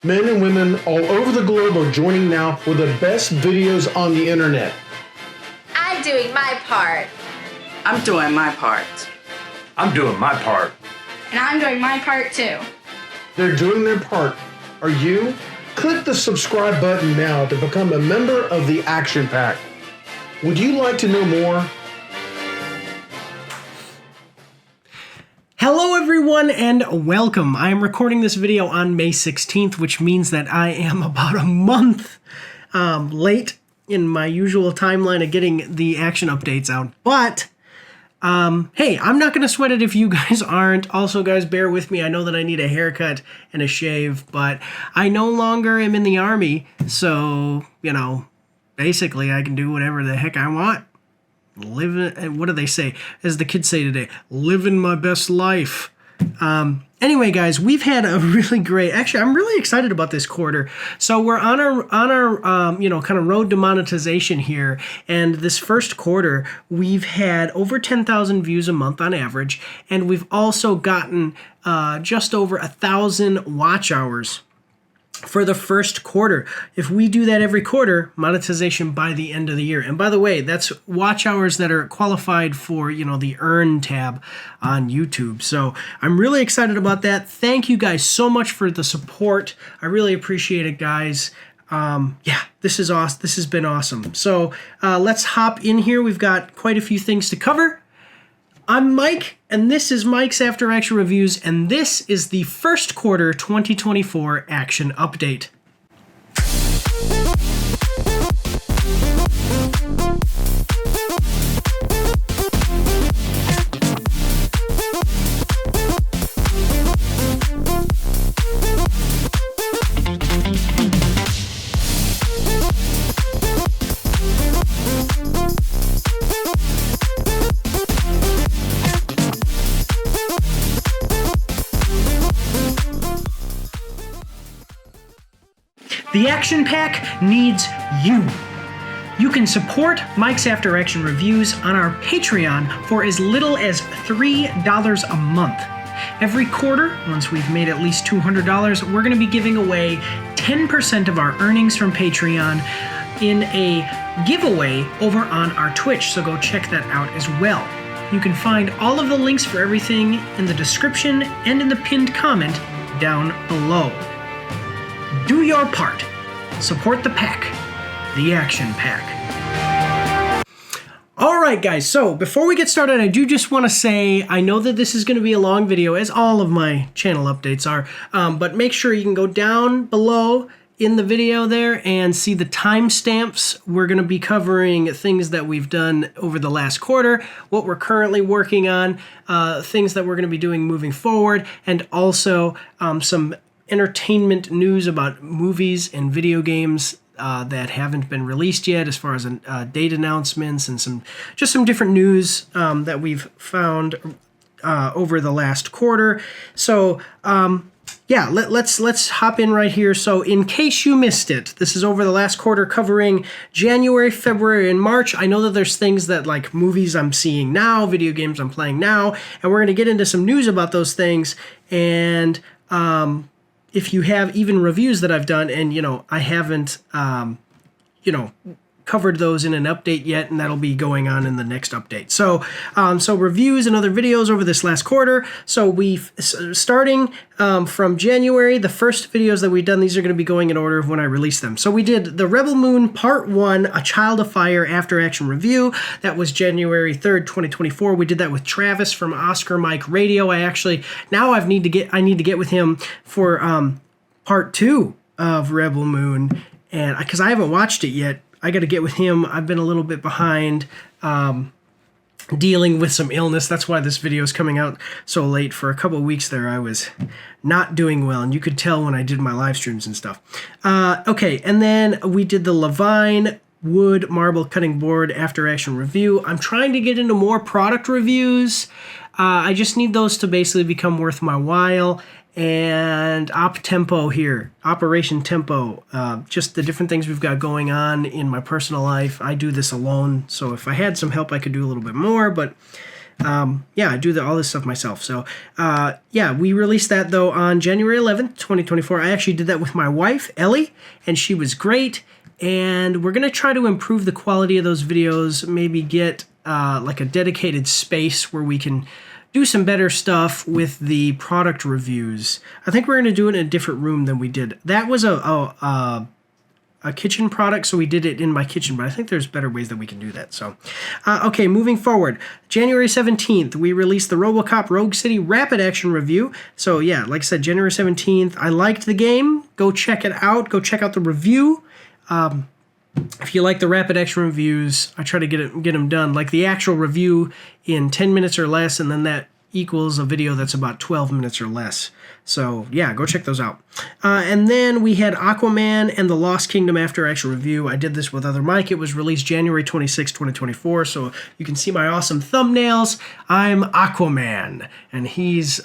Men and women all over the globe are joining now for the best videos on the internet. I'm doing my part. I'm doing my part. I'm doing my part. And I'm doing my part too. They're doing their part. Are you? Click the subscribe button now to become a member of the Action Pack. Would you like to know more? Hello everyone and welcome. I am recording this video on May 16th, which means that I am about a month late in my usual timeline of getting the action updates out. But, hey, I'm not going to sweat it if you guys aren't. Also, guys, bear with me. I know that I need a haircut and a shave, but I no longer am in the army. So, you know, basically I can do whatever the heck I want. What do they say? As the kids say today, living my best life. Anyway, guys, we've had a really great. Actually, I'm really excited about this quarter. So we're on our kind of road to monetization here, and this first quarter we've had over 10,000 views a month on average, and we've also gotten just over 1,000 watch hours for the first quarter. If we do that every quarter, monetization by the end of the year. And by the way, that's watch hours that are qualified for, the earn tab on YouTube. So I'm really excited about that. Thank you guys so much for the support. I really appreciate it, guys. This is awesome. This has been awesome. So let's hop in here. We've got quite a few things to cover. I'm Mike, and this is Mike's After Action Reviews, and this is the first quarter 2024 action update. The Action Pack needs you. You can support Mike's After Action Reviews on our Patreon for as little as $3 a month. Every quarter, once we've made at least $200, we're going to be giving away 10% of our earnings from Patreon in a giveaway over on our Twitch, so go check that out as well. You can find all of the links for everything in the description and in the pinned comment down below. Do your part. Support the pack. The Action Pack. All right, guys. So before we get started, I do just want to say, I know that this is going to be a long video, as all of my channel updates are, but make sure you can go down below in the video there and see the timestamps. We're going to be covering things that we've done over the last quarter, what we're currently working on, things that we're going to be doing moving forward, and also some entertainment news about movies and video games that haven't been released yet, as far as date announcements and some different news that we've found over the last quarter. So let's hop in right here. So in case you missed it, this is over the last quarter covering January, February, and March. I know that there's things that like movies I'm seeing now, video games I'm playing now, and we're going to get into some news about those things. And if you have even reviews that I've done and, I haven't, covered those in an update yet, and that'll be going on in the next update. So, reviews and other videos over this last quarter. So starting from January, the first videos that we've done, these are going to be going in order of when I release them. So we did the Rebel Moon Part 1, A Child of Fire After Action Review. That was January 3rd, 2024. We did that with Travis from Oscar Mike Radio. I need to get with him for Part 2 of Rebel Moon, and because I haven't watched it yet. I got to get with him. I've been a little bit behind dealing with some illness. That's why this video is coming out so late. For a couple of weeks there, I was not doing well, and you could tell when I did my live streams and stuff. Okay, and then we did the Levine Wood Marble Cutting Board After Action Review. I'm trying to get into more product reviews. I just need those to basically become worth my while. And Operation Tempo, just the different things we've got going on in my personal life. I do this alone, so if I had some help, I could do a little bit more, but Yeah, I do all this stuff myself. So, yeah, we released that, though, on January 11th, 2024. I actually did that with my wife, Ellie, and she was great. And we're going to try to improve the quality of those videos, maybe get like a dedicated space where we can do some better stuff with the product reviews. I think we're going to do it in a different room than we did. That was a kitchen product, so we did it in my kitchen, but I think there's better ways that we can do that. So, okay, moving forward. January 17th, we released the RoboCop Rogue City Rapid Action Review. So, yeah, like I said, January 17th, I liked the game. Go check it out. Go check out the review. If you like the rapid action reviews, I try to get them done, like the actual review in 10 minutes or less, and then that equals a video that's about 12 minutes or less. So, yeah, go check those out. And then we had Aquaman and the Lost Kingdom After Action Review. I did this with Other Mike. It was released January 26, 2024, so you can see my awesome thumbnails. I'm Aquaman, and he's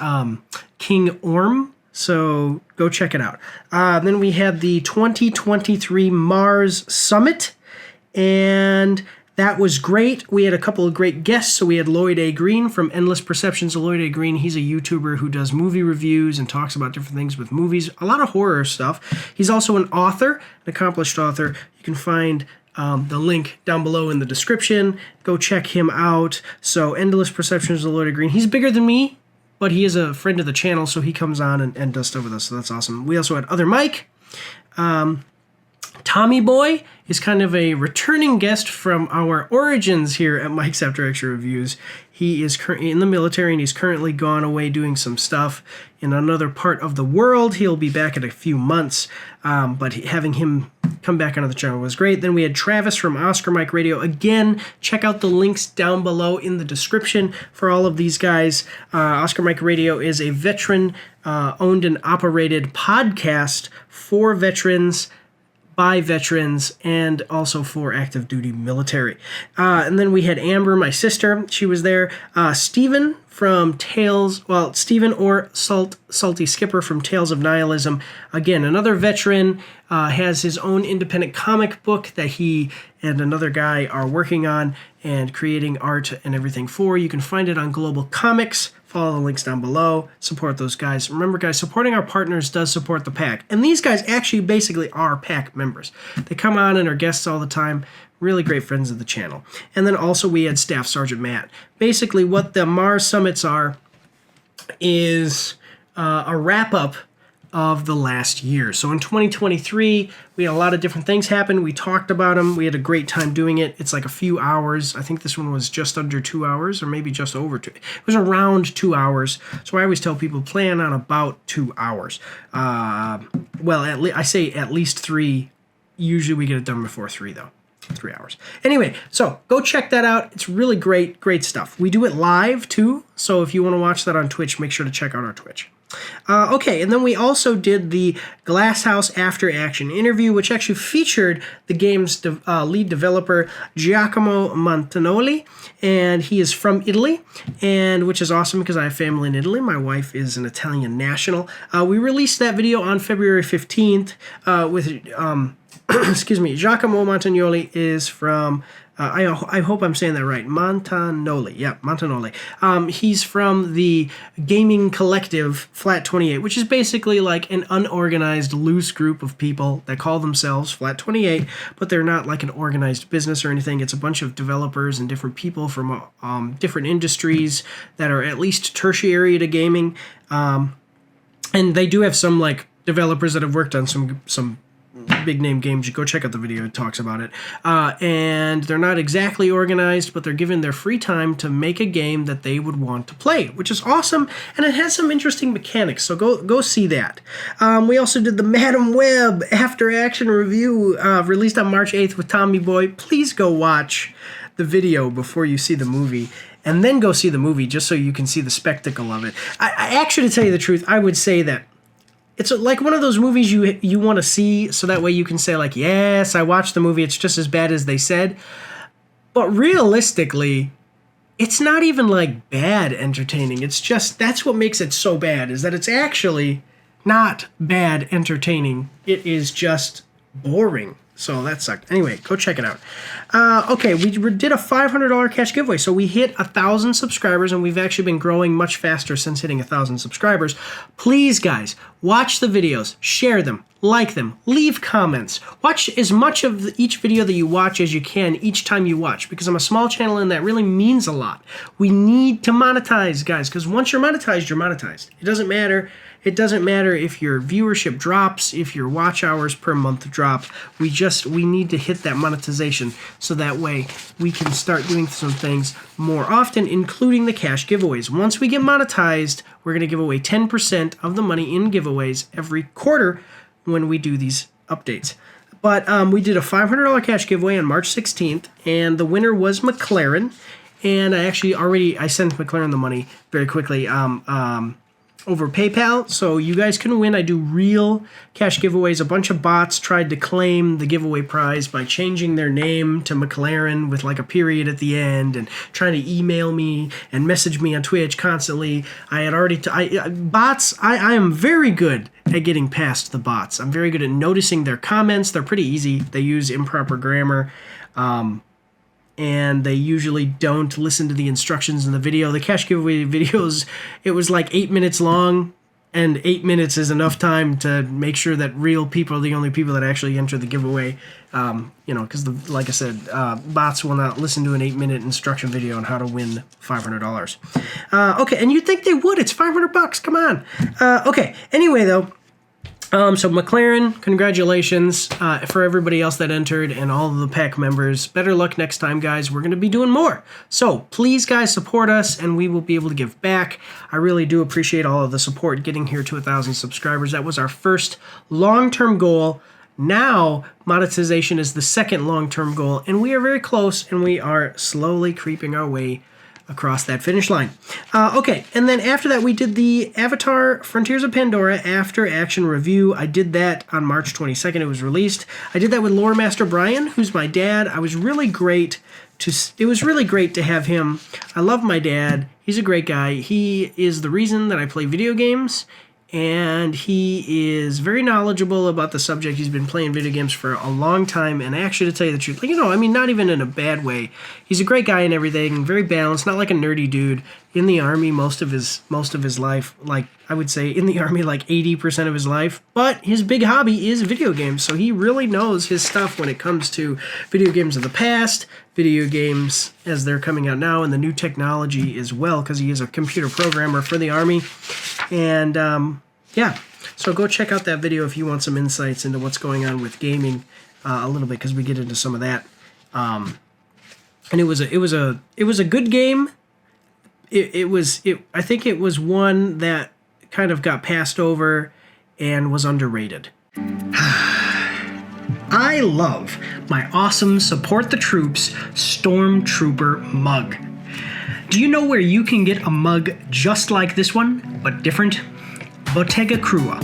King Orm. So go check it out. Then we had the 2023 MAARs Summit, and that was great. We had a couple of great guests. So we had Lloyd A. Green from Endless Perceptions of Lloyd A. Green. He's a YouTuber who does movie reviews and talks about different things with movies, a lot of horror stuff. He's also an author, an accomplished author. You can find the link down below in the description. Go check him out. So Endless Perceptions of Lloyd A. Green. He's bigger than me, but he is a friend of the channel, so he comes on and does stuff with us, so that's awesome. We also had Other Mike. Tommy Boy is kind of a returning guest from our origins here at Mike's After Action Reviews. He is currently in the military, and he's currently gone away doing some stuff in another part of the world. He'll be back in a few months, but having him come back onto the channel was great. Then we had Travis from Oscar Mike Radio. Again, check out the links down below in the description for all of these guys. Oscar Mike Radio is a veteran owned and operated podcast for veterans, by veterans, and also for active duty military. And then we had Amber, my sister. She was there. Steven from Steven or Salty Skipper from Tales of Nihilism. Again, another veteran, has his own independent comic book that he and another guy are working on and creating art and everything for. You can find it on Global Comics. Follow the links down below. Support those guys. Remember, guys, supporting our partners does support the pack. And these guys actually basically are pack members. They come on and are guests all the time. Really great friends of the channel. And then also we had Staff Sergeant Matt. Basically what the MAARS Summits are is a wrap-up of the last year. So in 2023, we had a lot of different things happen. We talked about them. We had a great time doing it. It's like a few hours. I think this one was just under 2 hours, or maybe just over 2. It was around 2 hours. So I always tell people plan on about 2 hours. Well, I say at least 3. Usually we get it done before 3, though. 3 hours. Anyway, so go check that out. It's really great stuff. We do it live, too. So if you want to watch that on Twitch, make sure to check out our Twitch. Okay, and then we also did the Glasshouse After Action interview, which actually featured the game's lead developer, Giacomo Montanoli, and he is from Italy, and which is awesome because I have family in Italy. My wife is an Italian national. We released that video on February 15th with, excuse me, Giacomo Montanoli is from... I hope I'm saying that right. Montanoli. Yeah, Montanoli. He's from the gaming collective Flat 28, which is basically like an unorganized, loose group of people that call themselves Flat 28, but they're not like an organized business or anything. It's a bunch of developers and different people from different industries that are at least tertiary to gaming. And they do have some like developers that have worked on some big name games. You go check out the video, it talks about it. And they're not exactly organized, but they're given their free time to make a game that they would want to play, which is awesome, and it has some interesting mechanics, so go see that. We also did the Madam Web After Action review, released on March 8th with Tommy Boy. Please go watch the video before you see the movie, and then go see the movie just so you can see the spectacle of it. I actually, to tell you the truth, I would say that it's like one of those movies you want to see so that way you can say like, yes, I watched the movie, it's just as bad as they said. But realistically, it's not even like bad entertaining. It's just, that's what makes it so bad, is that it's actually not bad entertaining. It is just boring. So that sucked. Anyway, go check it out. Okay, we did a $500 cash giveaway. So we hit 1,000 subscribers, and we've actually been growing much faster since hitting 1,000 subscribers. Please, guys, watch the videos, share them, like them, leave comments. Watch as much of each video that you watch as you can each time you watch, because I'm a small channel and that really means a lot. We need to monetize, guys, because once you're monetized, you're monetized. It doesn't matter. It doesn't matter if your viewership drops, if your watch hours per month drop. We need to hit that monetization so that way we can start doing some things more often, including the cash giveaways. Once we get monetized, we're going to give away 10% of the money in giveaways every quarter when we do these updates. But we did a $500 cash giveaway on March 16th, and the winner was McLaren. And I sent McLaren the money very quickly over PayPal, so you guys can win. I do real cash giveaways. A bunch of bots tried to claim the giveaway prize by changing their name to McLaren with like a period at the end and trying to email me and message me on Twitch constantly. I am very good at getting past the bots. I'm very good at noticing their comments. They're pretty easy. They use improper grammar. And they usually don't listen to the instructions in the video. The cash giveaway videos, it was like 8 minutes long, and 8 minutes is enough time to make sure that real people are the only people that actually enter the giveaway. Because like I said, bots will not listen to an 8-minute instruction video on how to win $500. Okay, and you'd think they would. It's $500. Come on. Okay. Anyway, though. So McLaren, congratulations for everybody else that entered and all of the pack members. Better luck next time, guys. We're going to be doing more. So please, guys, support us, and we will be able to give back. I really do appreciate all of the support getting here to 1,000 subscribers. That was our first long-term goal. Now, monetization is the second long-term goal, and we are very close, and we are slowly creeping our way across that finish line. Okay, and then after that, we did the Avatar Frontiers of Pandora After Action Review. I did that on March 22nd. It was released. I did that with Lore Master Brian, who's my dad. It was really great to have him. I love my dad. He's a great guy. He is the reason that I play video games, and he is very knowledgeable about the subject. He's been playing video games for a long time, and actually, to tell you the truth, not even in a bad way. He's a great guy and everything, very balanced, not like a nerdy dude. In the Army, most of his life, like I would say in the Army, like 80% of his life, but his big hobby is video games, so he really knows his stuff when it comes to video games of the past, video games as they're coming out now, and the new technology as well, because he is a computer programmer for the Army. And yeah, so go check out that video if you want some insights into what's going on with gaming a little bit, because we get into some of that. And it was a good game. I think it was one that kind of got passed over and was underrated. I love my awesome Support the Troops Stormtrooper mug. Do you know where you can get a mug just like this one, but different? Bottega Krua.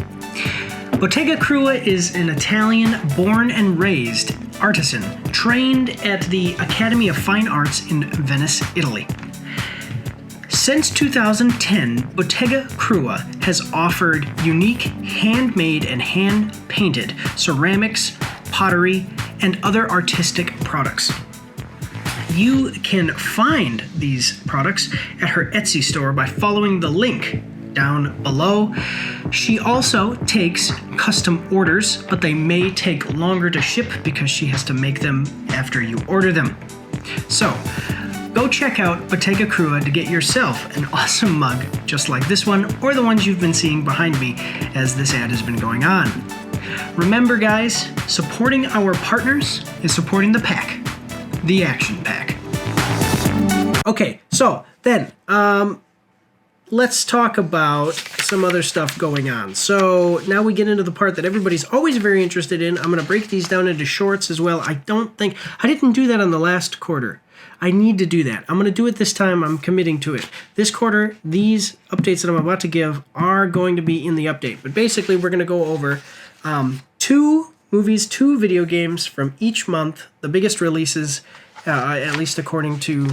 Bottega Krua is an Italian born and raised artisan trained at the Academy of Fine Arts in Venice, Italy. Since 2010, Bottega Krua has offered unique handmade and hand-painted ceramics, pottery, and other artistic products. You can find these products at her Etsy store by following the link down below. She also takes custom orders, but they may take longer to ship because she has to make them after you order them. So, go check out Bottega Krua to get yourself an awesome mug just like this one, or the ones you've been seeing behind me as this ad has been going on. Remember, guys, supporting our partners is supporting the pack, the Action Pack. Okay, so then, let's talk about some other stuff going on. So now we get into the part that everybody's always very interested in. I'm going to break these down into shorts as well. I didn't do that on the last quarter. I need to do that. I'm going to do it this time. I'm committing to it. This quarter, these updates that I'm about to give are going to be in the update. But basically, we're going to go over 2 movies, 2 video games from each month, the biggest releases, at least according to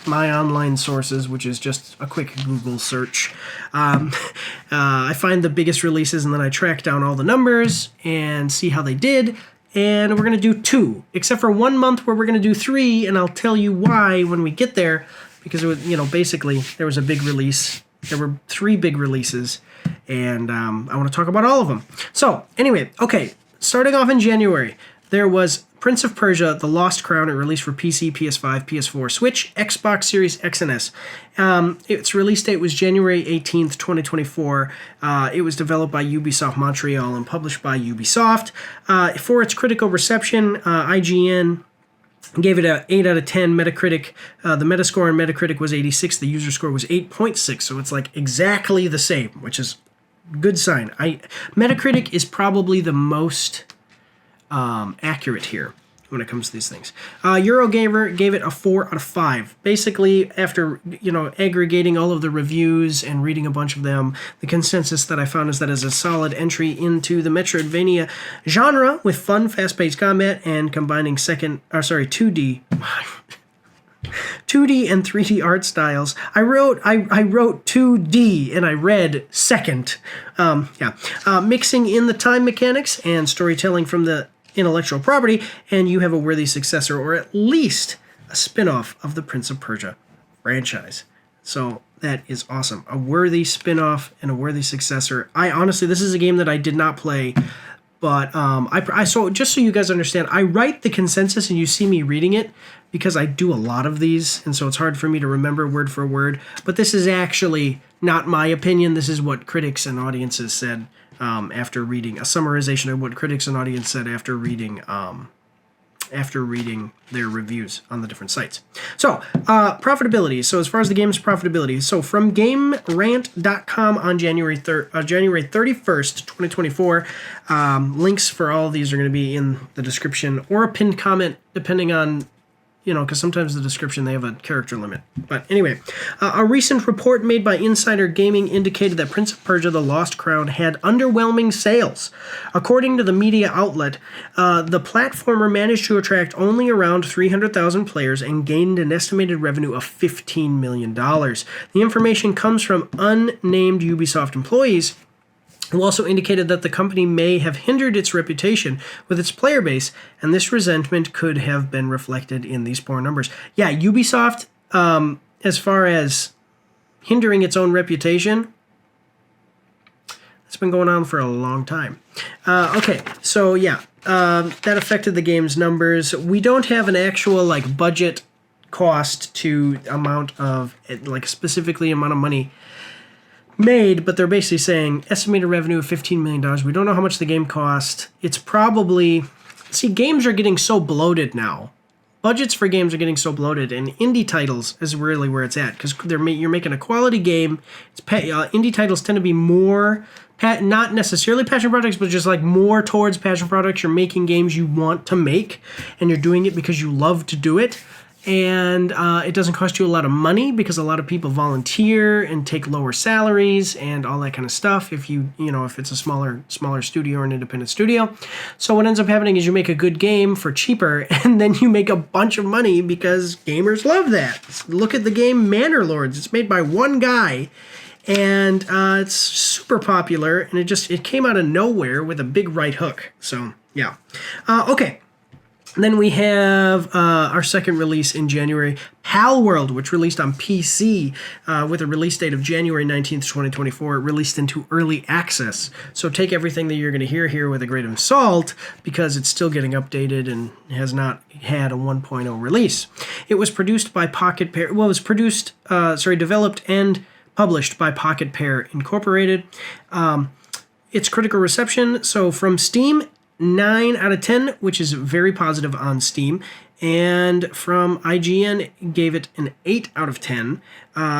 my online sources, which is just a quick Google search. I find the biggest releases, and then I track down all the numbers and see how they did. and we're going to do 2, except for 1 month where we're going to do 3, and I'll tell you why when we get there, because it was, basically there was a big release. There were 3 big releases, and I want to talk about all of them. So anyway, okay, starting off in January, there was Prince of Persia: The Lost Crown. It released for PC, PS5, PS4, Switch, Xbox Series X and S. Its release date was January 18th, 2024. It was developed by Ubisoft Montreal and published by Ubisoft. For its critical reception, IGN gave it an 8 out of 10. Metacritic, the Metascore on Metacritic was 86. The user score was 8.6, so it's like exactly the same, which is a good sign. Metacritic is probably the most accurate here when it comes to these things. Eurogamer gave it a 4 out of 5. Basically, after aggregating all of the reviews and reading a bunch of them, the consensus that I found is that it's a solid entry into the Metroidvania genre with fun, fast-paced combat and combining 2D. 2D and 3D art styles. I wrote 2D and I read second. Mixing in the time mechanics and storytelling from the intellectual property, and you have a worthy successor, or at least a spin-off of the Prince of Persia franchise. So that is awesome. A worthy spin-off and a worthy successor. This is a game that I did not play, but so just so you guys understand, I write the consensus and you see me reading it because I do a lot of these, and so it's hard for me to remember word for word, but this is actually not my opinion. This is what critics and audiences said after reading a summarization of what critics and audience said after reading their reviews on the different sites. So, profitability. So as far as the game's profitability, so from GameRant.com on January 31st, 2024, links for all of these are going to be in the description or a pinned comment, depending on, because sometimes the description, they have a character limit. But anyway, a recent report made by Insider Gaming indicated that Prince of Persia: The Lost Crown had underwhelming sales. According to the media outlet, the platformer managed to attract only around 300,000 players and gained an estimated revenue of $15 million. The information comes from unnamed Ubisoft employees, who also indicated that the company may have hindered its reputation with its player base, and this resentment could have been reflected in these poor numbers. Yeah, Ubisoft, as far as hindering its own reputation, it's been going on for a long time. That affected the game's numbers. We don't have an actual budget cost to amount of specifically amount of money made, but they're basically saying estimated revenue of $15 million. We don't know how much the game cost. It's probably... See, games are getting so bloated now. Budgets for games are getting so bloated, and indie titles is really where it's at, because you're making a quality game. Indie titles tend to be more, not necessarily passion projects, but just more towards passion projects. You're making games you want to make, and you're doing it because you love to do it. And it doesn't cost you a lot of money because a lot of people volunteer and take lower salaries and all that kind of stuff if if it's a smaller studio or an independent studio. So what ends up happening is you make a good game for cheaper and then you make a bunch of money because gamers love that. Look at the game Manor Lords. It's made by one guy and it's super popular, and it came out of nowhere with a big right hook. So yeah. Okay. Then we have our second release in January, Palworld, which released on PC with a release date of January 19th, 2024, released into early access. So take everything that you're going to hear here with a grain of salt because it's still getting updated and has not had a 1.0 release. It was produced by Pocket Pair. Well, it was developed and published by Pocket Pair Incorporated. Its critical reception, so from Steam, 9 out of 10, which is very positive on Steam, and from IGN gave it an 8 out of 10.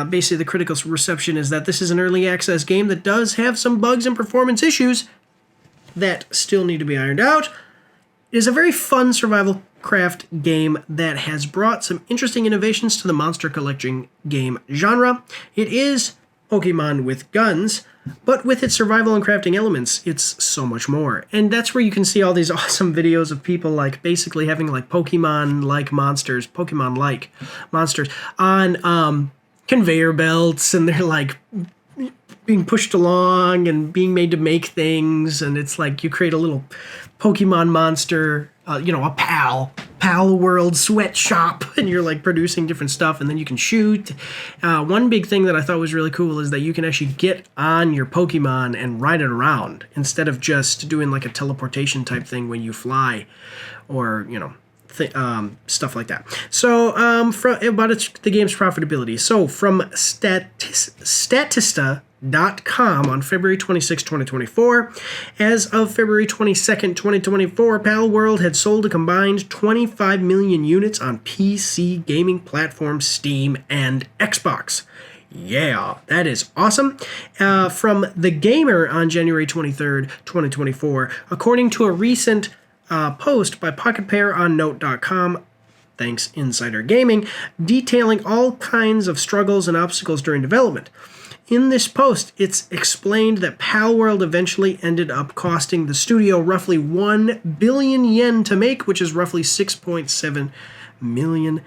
Basically, the critical reception is that this is an early access game that does have some bugs and performance issues that still need to be ironed out. It is a very fun survival craft game that has brought some interesting innovations to the monster collecting game genre. It is Pokemon with guns, but with its survival and crafting elements, it's so much more. And that's where you can see all these awesome videos of people basically having Pokemon-like monsters on conveyor belts, and they're being pushed along and being made to make things, and it's like you create a little Pokemon monster, a Pal World sweatshop, and you're like producing different stuff, and then you can shoot. One big thing that I thought was really cool is that you can actually get on your Pokemon and ride it around instead of just doing like a teleportation type thing when you fly, or stuff like that. So the game's profitability. So from Statista.com on February 26, 2024. As of February 22nd, 2024, Pal World had sold a combined 25 million units on PC gaming platforms Steam and Xbox. Yeah, that is awesome. From The Gamer on January 23rd, 2024, according to a recent post by Pocket Pair on Note.com, thanks Insider Gaming, detailing all kinds of struggles and obstacles during development. In this post, it's explained that Pal World eventually ended up costing the studio roughly 1 billion yen to make, which is roughly $6.7 million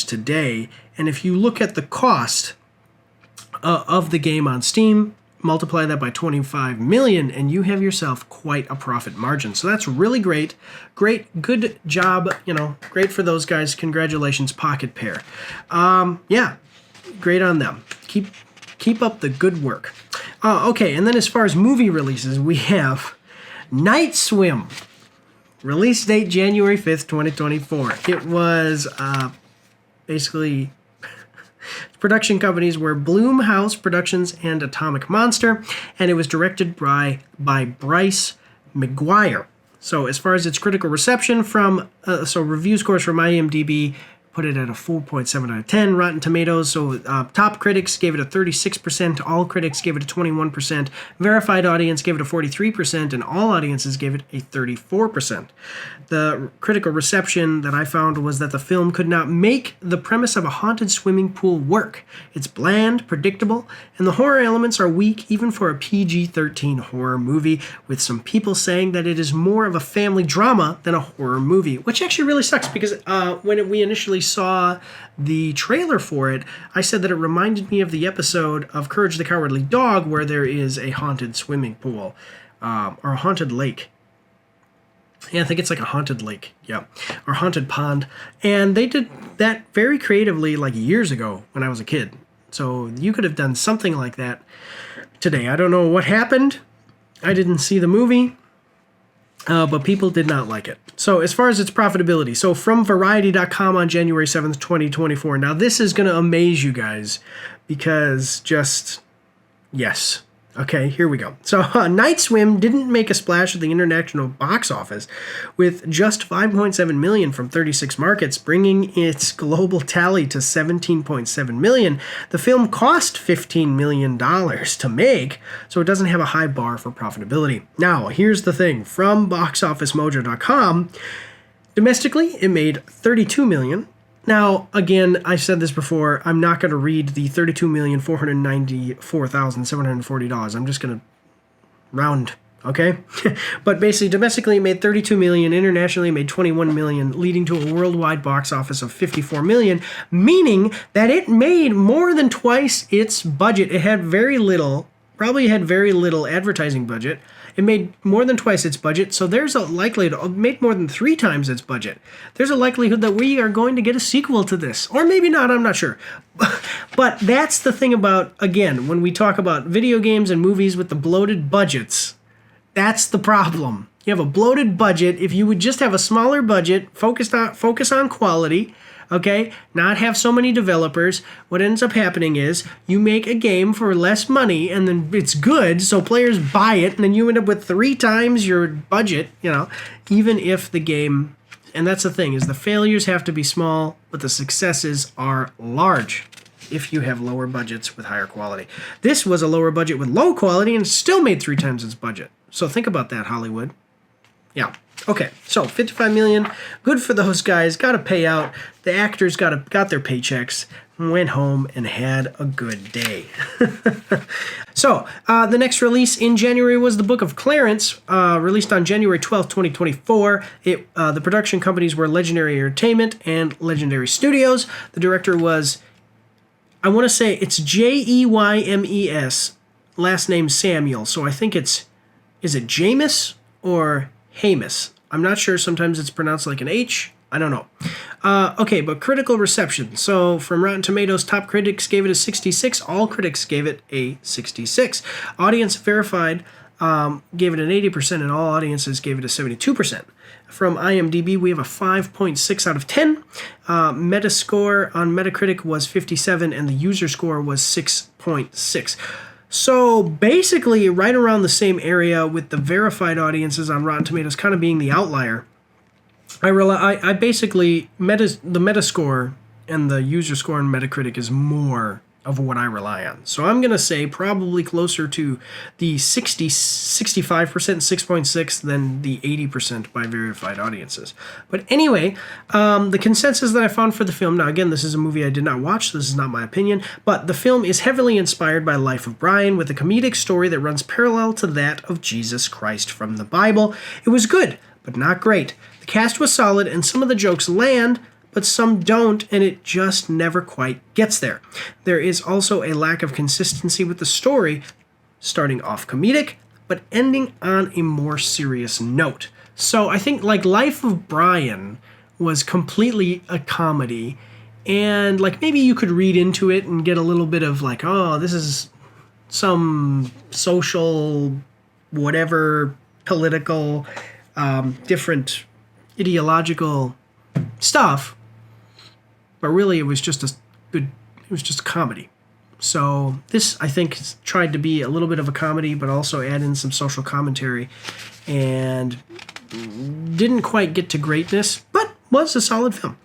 today. And if you look at the cost of the game on Steam, multiply that by 25 million, and you have yourself quite a profit margin. So that's really great. Good job, great for those guys. Congratulations, Pocket Pair. Yeah, great on them. Keep up the good work. Okay, and then as far as movie releases, we have Night Swim. Release date January 5th, 2024. It was basically production companies were Blumhouse Productions and Atomic Monster, and it was directed by Bryce McGuire. So as far as its critical reception review scores from IMDb put it at a 4.7 out of 10. Rotten Tomatoes, so top critics gave it a 36%, all critics gave it a 21%, verified audience gave it a 43%, and all audiences gave it a 34%. The critical reception that I found was that the film could not make the premise of a haunted swimming pool work. It's bland, predictable, and the horror elements are weak even for a PG-13 horror movie, with some people saying that it is more of a family drama than a horror movie, which actually really sucks because when we initially saw the trailer for it, I said that it reminded me of the episode of Courage the Cowardly Dog where there is a haunted swimming pool, or a haunted lake. Yeah, I think it's like a haunted lake, yeah, or haunted pond. And they did that very creatively like years ago when I was a kid. So you could have done something like that today. I don't know what happened. I didn't see the movie. But people did not like it. So as far as its profitability, so from Variety.com on January 7th, 2024. Now this is going to amaze you guys because yes. Okay, here we go. So Night Swim didn't make a splash at the international box office with just $5.7 million from 36 markets, bringing its global tally to $17.7 million. The film cost $15 million to make, so it doesn't have a high bar for profitability. Now, here's the thing. From BoxOfficeMojo.com, domestically, it made $32 million. Now, again, I said this before, I'm not going to read the $32,494,740. I'm just going to round, okay? But basically, domestically, it made $32 million. Internationally, it made $21 million, leading to a worldwide box office of $54 million, meaning that it made more than twice its budget. It had very little advertising budget. It made more than twice its budget, so there's a likelihood, it made more than 3 times its budget. There's a likelihood that we are going to get a sequel to this. Or maybe not, I'm not sure. But that's the thing about, again, when we talk about video games and movies with the bloated budgets, that's the problem. You have a bloated budget. If you would just have a smaller budget, focus on quality, okay, not have so many developers, what ends up happening is you make a game for less money and then it's good, so players buy it, and then you end up with 3 times your budget, even if the game, and that's the thing, is the failures have to be small, but the successes are large if you have lower budgets with higher quality. This was a lower budget with low quality and still made 3 times its budget. So think about that, Hollywood. Yeah. Okay, so $55 million, good for those guys, got a payout. The actors got their paychecks, went home, and had a good day. So, the next release in January was The Book of Clarence, released on January 12th, 2024. The production companies were Legendary Entertainment and Legendary Studios. The director was, I want to say it's Jeymes last name Samuel, so I think is it Jameis or Hamus? I'm not sure. Sometimes it's pronounced like an H. I don't know. Okay, but critical reception. So from Rotten Tomatoes, top critics gave it a 66. All critics gave it a 66. Audience verified gave it an 80%, and all audiences gave it a 72%. From IMDb, we have a 5.6 out of 10. Metascore on Metacritic was 57, and the user score was 6.6. So basically, right around the same area with the verified audiences on Rotten Tomatoes kind of being the outlier. I basically, the Metascore and the user score on Metacritic is more of what I rely on. So I'm going to say probably closer to the 65%, 6.6 than the 80% by verified audiences. But anyway, the consensus that I found for the film, now again, this is a movie I did not watch, so this is not my opinion, but the film is heavily inspired by Life of Brian with a comedic story that runs parallel to that of Jesus Christ from the Bible. It was good, but not great. The cast was solid, and some of the jokes land, but some don't, and it just never quite gets there. There is also a lack of consistency with the story, starting off comedic, but ending on a more serious note. So I think like Life of Brian was completely a comedy, and like maybe you could read into it and get a little bit of like, oh, this is some social, whatever, political, different ideological stuff. But really, it was just a comedy. So this, I think, tried to be a little bit of a comedy, but also add in some social commentary, and didn't quite get to greatness, but was a solid film.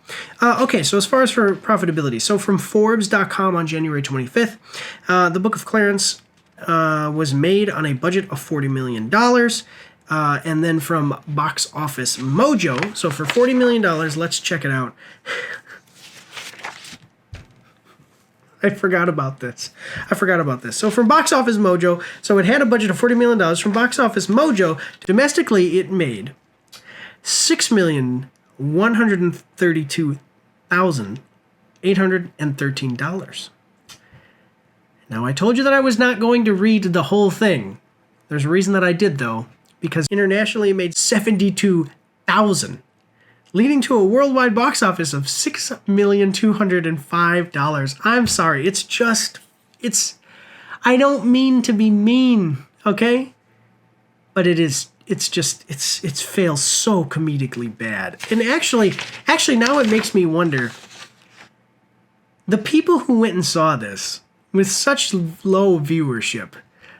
Okay, so as far as for profitability, so from Forbes.com on January 25th, The Book of Clarence was made on a budget of $40 million. And then from Box Office Mojo, so for $40 million, let's check it out. I forgot about this. So from Box Office Mojo, so it had a budget of $40 million. From Box Office Mojo, domestically it made $6,132,813. Now, I told you that I was not going to read the whole thing. There's a reason that I did, though, because internationally it made $72,000. Leading to a worldwide box office of $6,205,000. I'm sorry, it's, I don't mean to be mean, okay? But it fails so comedically bad. And actually now it makes me wonder, the people who went and saw this with such low viewership,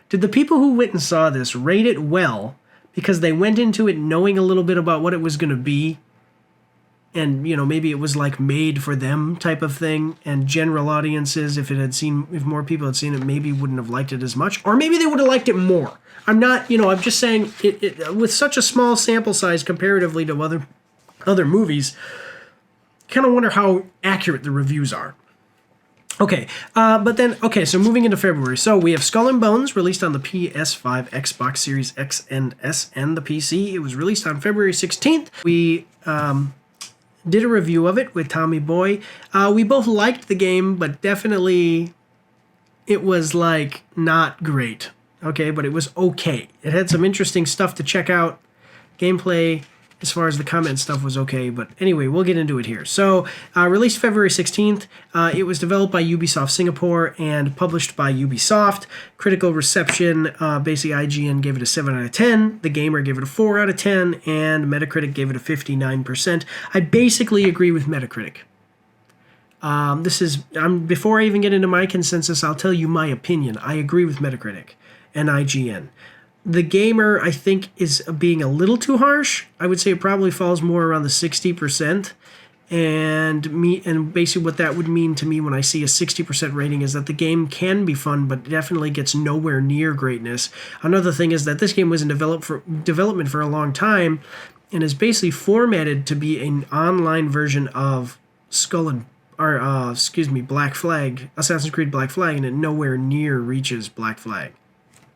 did the people who went and saw this rate it well because they went into it knowing a little bit about what it was going to be? And, you know, maybe it was like made for them type of thing, and general audiences, if more people had seen it, maybe wouldn't have liked it as much, or maybe they would have liked it more. I'm just saying it with such a small sample size comparatively to other movies, kind of wonder how accurate the reviews are. Okay, so moving into February. So we have Skull and Bones, released on the PS5, Xbox Series X and S, and the PC. It was released on February 16th. We did a review of it with Tommy Boy. We both liked the game, but definitely it was like not great. Okay, but it was okay. It had some interesting stuff to check out. Gameplay, as far as the comment stuff, was okay, but anyway, we'll get into it here. So, released February 16th. It was developed by Ubisoft Singapore and published by Ubisoft. Critical reception, basically IGN gave it a 7 out of 10. The Gamer gave it a 4 out of 10, and Metacritic gave it a 59%. I basically agree with Metacritic. Before I even get into my consensus, I'll tell you my opinion. I agree with Metacritic and IGN. The Gamer, I think, is being a little too harsh. I would say it probably falls more around the 60%. And basically what that would mean to me when I see a 60% rating is that the game can be fun, but definitely gets nowhere near greatness. Another thing is that this game was in development for a long time and is basically formatted to be an online version of Black Flag, Assassin's Creed Black Flag, and it nowhere near reaches Black Flag.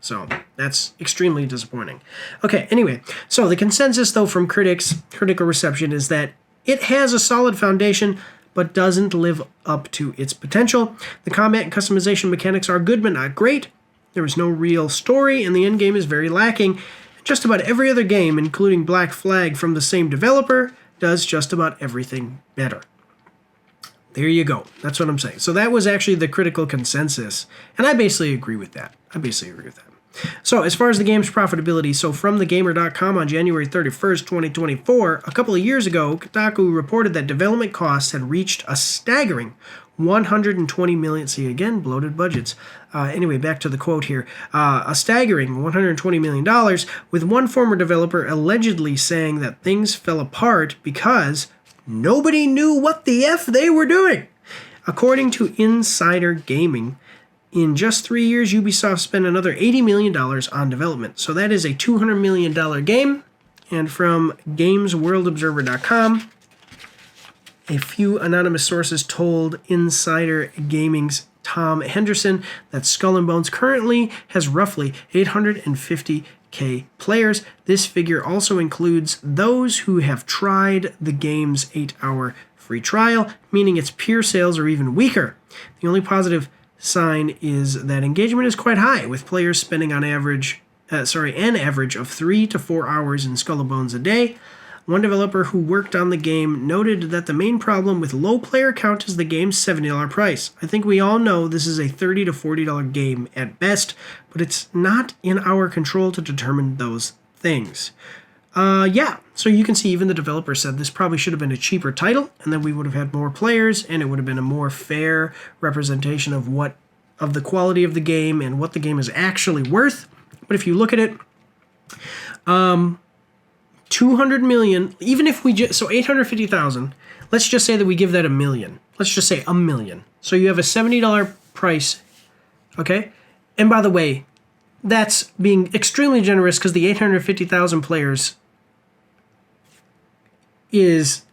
So that's extremely disappointing. Okay, anyway, so the consensus, though, from critical reception, is that it has a solid foundation, but doesn't live up to its potential. The combat and customization mechanics are good, but not great. There was no real story, and the endgame is very lacking. Just about every other game, including Black Flag from the same developer, does just about everything better. There you go. That's what I'm saying. So that was actually the critical consensus, and I basically agree with that. So as far as the game's profitability, so from thegamer.com on January 31st, 2024, a couple of years ago, Kotaku reported that development costs had reached a staggering $120 million. See, again, bloated budgets. Anyway, back to the quote here. A staggering $120 million, with one former developer allegedly saying that things fell apart because nobody knew what the F they were doing. According to Insider Gaming, in just 3 years, Ubisoft spent another $80 million on development. So that is a $200 million game. And from GamesWorldObserver.com, a few anonymous sources told Insider Gaming's Tom Henderson that Skull and Bones currently has roughly 850K players. This figure also includes those who have tried the game's 8-hour free trial, meaning its pure sales are even weaker. The only positive sign is that engagement is quite high, with players spending an average of 3 to 4 hours in Skull and Bones a day. One developer who worked on the game noted that the main problem with low player count is the game's $70 price. I think we all know this is a $30 to $40 game at best, but it's not in our control to determine those things. So you can see even the developer said this probably should have been a cheaper title, and then we would have had more players, and it would have been a more fair representation of the quality of the game and what the game is actually worth. But if you look at it, 200 million, even if we so 850,000, let's just say that we give that $1 million. Let's just say $1 million. So you have a $70 price, okay? And by the way, that's being extremely generous because the 850,000 players is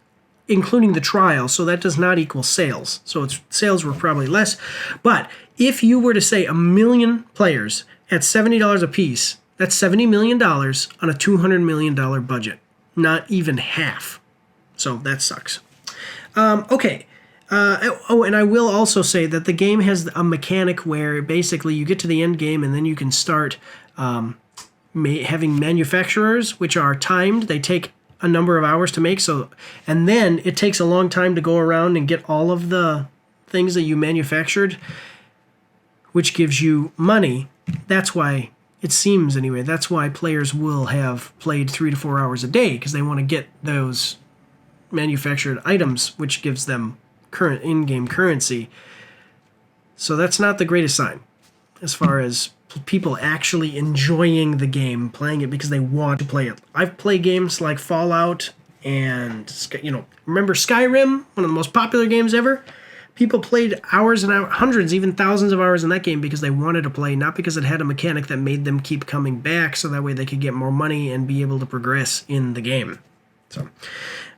including the trial, so that does not equal sales. So sales were probably less. But if you were to say 1 million players at $70 a piece, that's $70 million on a $200 million budget. Not even half. So that sucks. Okay. And I will also say that the game has a mechanic where basically you get to the end game and then you can start having manufacturers, which are timed. They take a number of hours to make, and then it takes a long time to go around and get all of the things that you manufactured, which gives you money. That's why, it seems anyway, that's why players will have played 3 to 4 hours a day, because they want to get those manufactured items, which gives them current in-game currency. So that's not the greatest sign as far as people actually enjoying the game, playing it because they want to play it. I've played games like Fallout and, remember Skyrim, one of the most popular games ever? People played hours and hours, hundreds, even thousands of hours in that game because they wanted to play, not because it had a mechanic that made them keep coming back so that way they could get more money and be able to progress in the game. So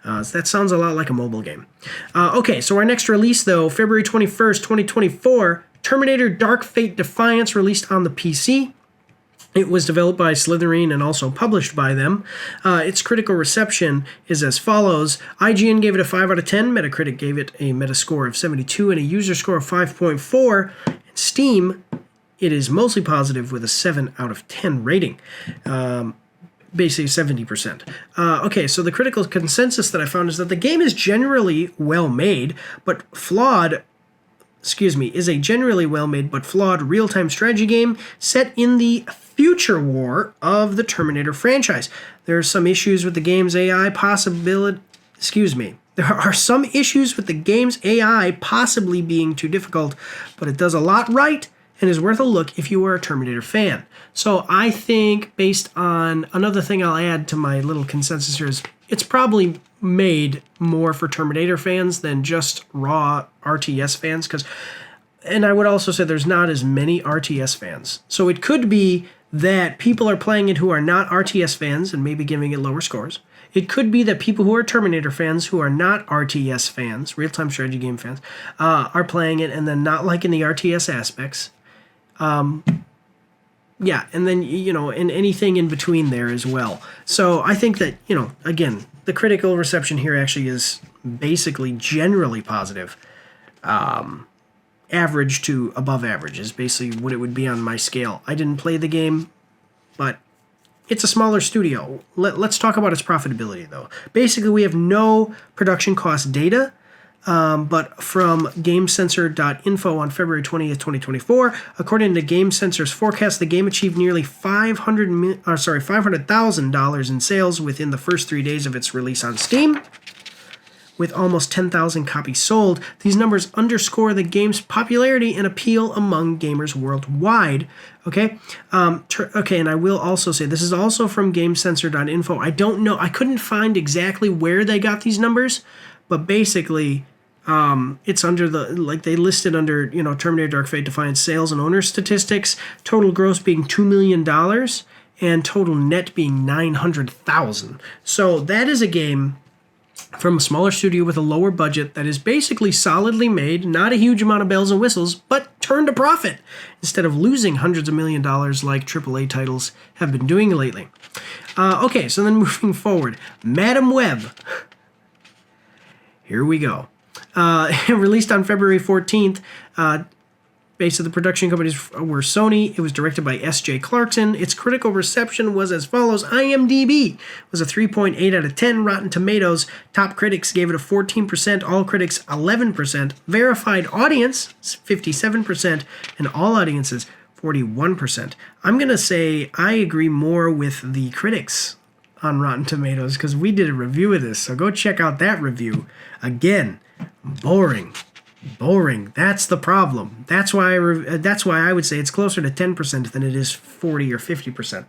that sounds a lot like a mobile game. Okay, so our next release, though, February 21st, 2024, Terminator Dark Fate Defiance, released on the PC. It was developed by Slitherine and also published by them. Its critical reception is as follows. IGN gave it a 5 out of 10. Metacritic gave it a Metascore of 72 and a user score of 5.4. And Steam, it is mostly positive with a 7 out of 10 rating. Basically 70%. Okay, so the critical consensus that I found is that the game is generally well made, but is a generally well-made but flawed real-time strategy game set in the future war of the Terminator franchise. There are some issues with the game's AI There are some issues with the game's AI possibly being too difficult, but it does a lot right and is worth a look if you are a Terminator fan. So I think, based on another thing I'll add to my little consensus here, is it's probably made more for Terminator fans than just raw RTS fans, and I would also say there's not as many RTS fans. So it could be that people are playing it who are not RTS fans and maybe giving it lower scores. It could be that people who are Terminator fans who are not RTS fans, real-time strategy game fans, are playing it and then not liking the RTS aspects. Yeah, and then, and anything in between there as well. So I think that, again, the critical reception here actually is basically generally positive. And average to above average is basically what it would be on my scale. I didn't play the game, but it's a smaller studio. Let's talk about its profitability, though. Basically, we have no production cost data, but from GameSensor.info on February 20th, 2024, according to GameSensor's forecast, the game achieved nearly $500,000 in sales within the first 3 days of its release on Steam, with almost 10,000 copies sold. These numbers underscore the game's popularity and appeal among gamers worldwide. Okay, okay, and I will also say this is also from GameSensor.info. I don't know, I couldn't find exactly where they got these numbers, but basically, it's under they listed under, Terminator Dark Fate Defiant sales and owner statistics, total gross being $2 million, and total net being $900,000. So that is a game from a smaller studio with a lower budget that is basically solidly made, not a huge amount of bells and whistles, but turned a profit instead of losing hundreds of $1 million like AAA titles have been doing lately. Okay, so then moving forward, Madam Web. Here we go. Released on February 14th. Base of the production companies were Sony. It was directed by S.J. Clarkson. Its critical reception was as follows. IMDb was a 3.8 out of 10. Rotten Tomatoes, top critics gave it a 14%, all critics 11%. Verified audience, 57%, and all audiences, 41%. I'm going to say I agree more with the critics on Rotten Tomatoes because we did a review of this, so go check out that review. Again, boring. That's the problem. That's why I would say it's closer to 10% than it is 40 or 50%.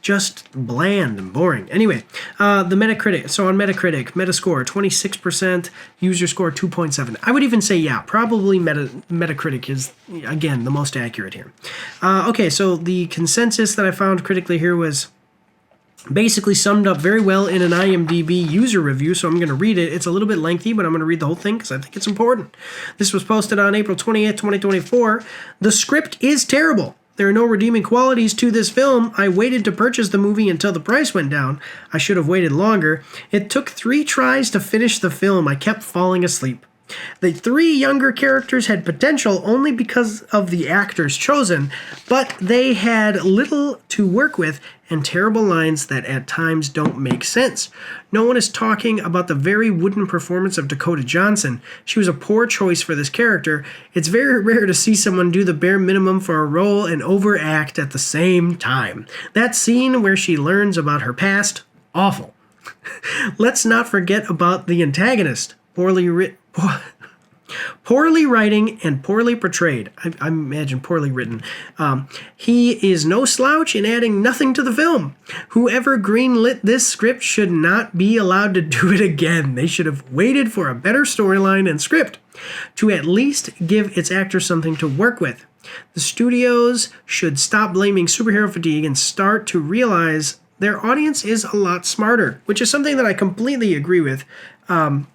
Just bland and boring. Anyway, the Metacritic. So on Metacritic, Metascore 26%, user score 2.7. I would even say, yeah, probably Metacritic is, again, the most accurate here. Okay, so the consensus that I found critically here was basically summed up very well in an IMDb user review, so I'm going to read it. It's a little bit lengthy, but I'm going to read the whole thing because I think it's important. This was posted on April 28th, 2024. The script is terrible. There are no redeeming qualities to this film. I waited to purchase the movie until the price went down. I should have waited longer. It took 3 tries to finish the film. I kept falling asleep. The 3 younger characters had potential only because of the actors chosen, but they had little to work with and terrible lines that at times don't make sense. No one is talking about the very wooden performance of Dakota Johnson. She was a poor choice for this character. It's very rare to see someone do the bare minimum for a role and overact at the same time. That scene where she learns about her past, awful. Let's not forget about the antagonist. Poorly writing and poorly portrayed. I imagine poorly written. He is no slouch in adding nothing to the film. Whoever greenlit this script should not be allowed to do it again. They should have waited for a better storyline and script to at least give its actors something to work with. The studios should stop blaming superhero fatigue and start to realize their audience is a lot smarter, which is something that I completely agree with.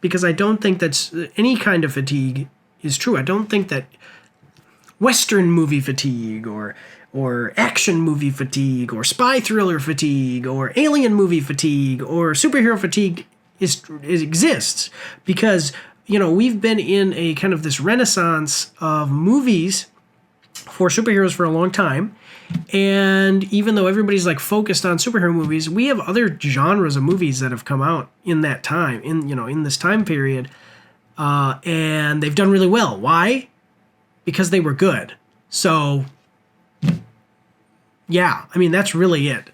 Because I don't think that's any kind of fatigue is true. I don't think that Western movie fatigue or action movie fatigue or spy thriller fatigue or alien movie fatigue or superhero fatigue exists, because we've been in a kind of this renaissance of movies for superheroes for a long time. And even though everybody's focused on superhero movies, we have other genres of movies that have come out in that time, in this time period, and they've done really well. Why? Because they were good. So, yeah, I mean, that's really it.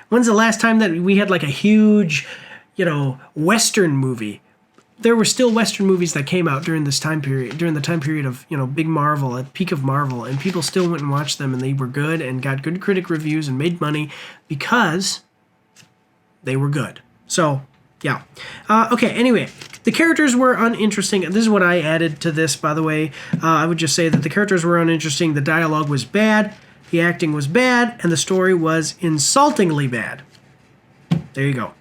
When's the last time that we had a huge, Western movie? There were still Western movies that came out during this time period, during the time period of, big Marvel, at peak of Marvel, and people still went and watched them, and they were good and got good critic reviews and made money because they were good. So, yeah. Okay, anyway, the characters were uninteresting. This is what I added to this, by the way. I would just say that the characters were uninteresting, the dialogue was bad, the acting was bad, and the story was insultingly bad. There you go.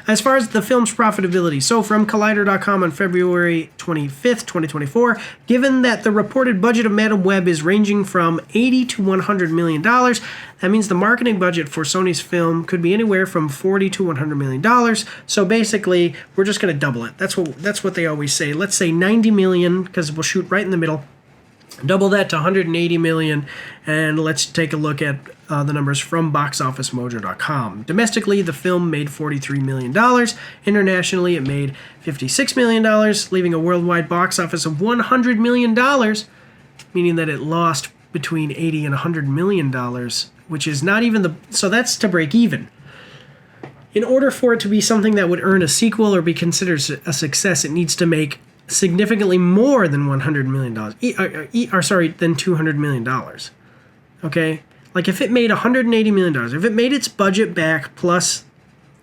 As far as the film's profitability, so from Collider.com on February 25th, 2024, given that the reported budget of Madam Web is ranging from $80 to $100 million, that means the marketing budget for Sony's film could be anywhere from $40 to $100 million. So basically, we're just going to double it. That's what they always say. Let's say $90 million, because we'll shoot right in the middle. Double that to $180 million, and let's take a look at the numbers from boxofficemojo.com. Domestically, the film made $43 million. Internationally, it made $56 million, leaving a worldwide box office of $100 million, meaning that it lost between $80 and $100 million, which is not even the... So that's to break even. In order for it to be something that would earn a sequel or be considered a success, it needs to make significantly more than $100 million, than $200 million. Okay? Like if it made $180 million, if it made its budget back plus,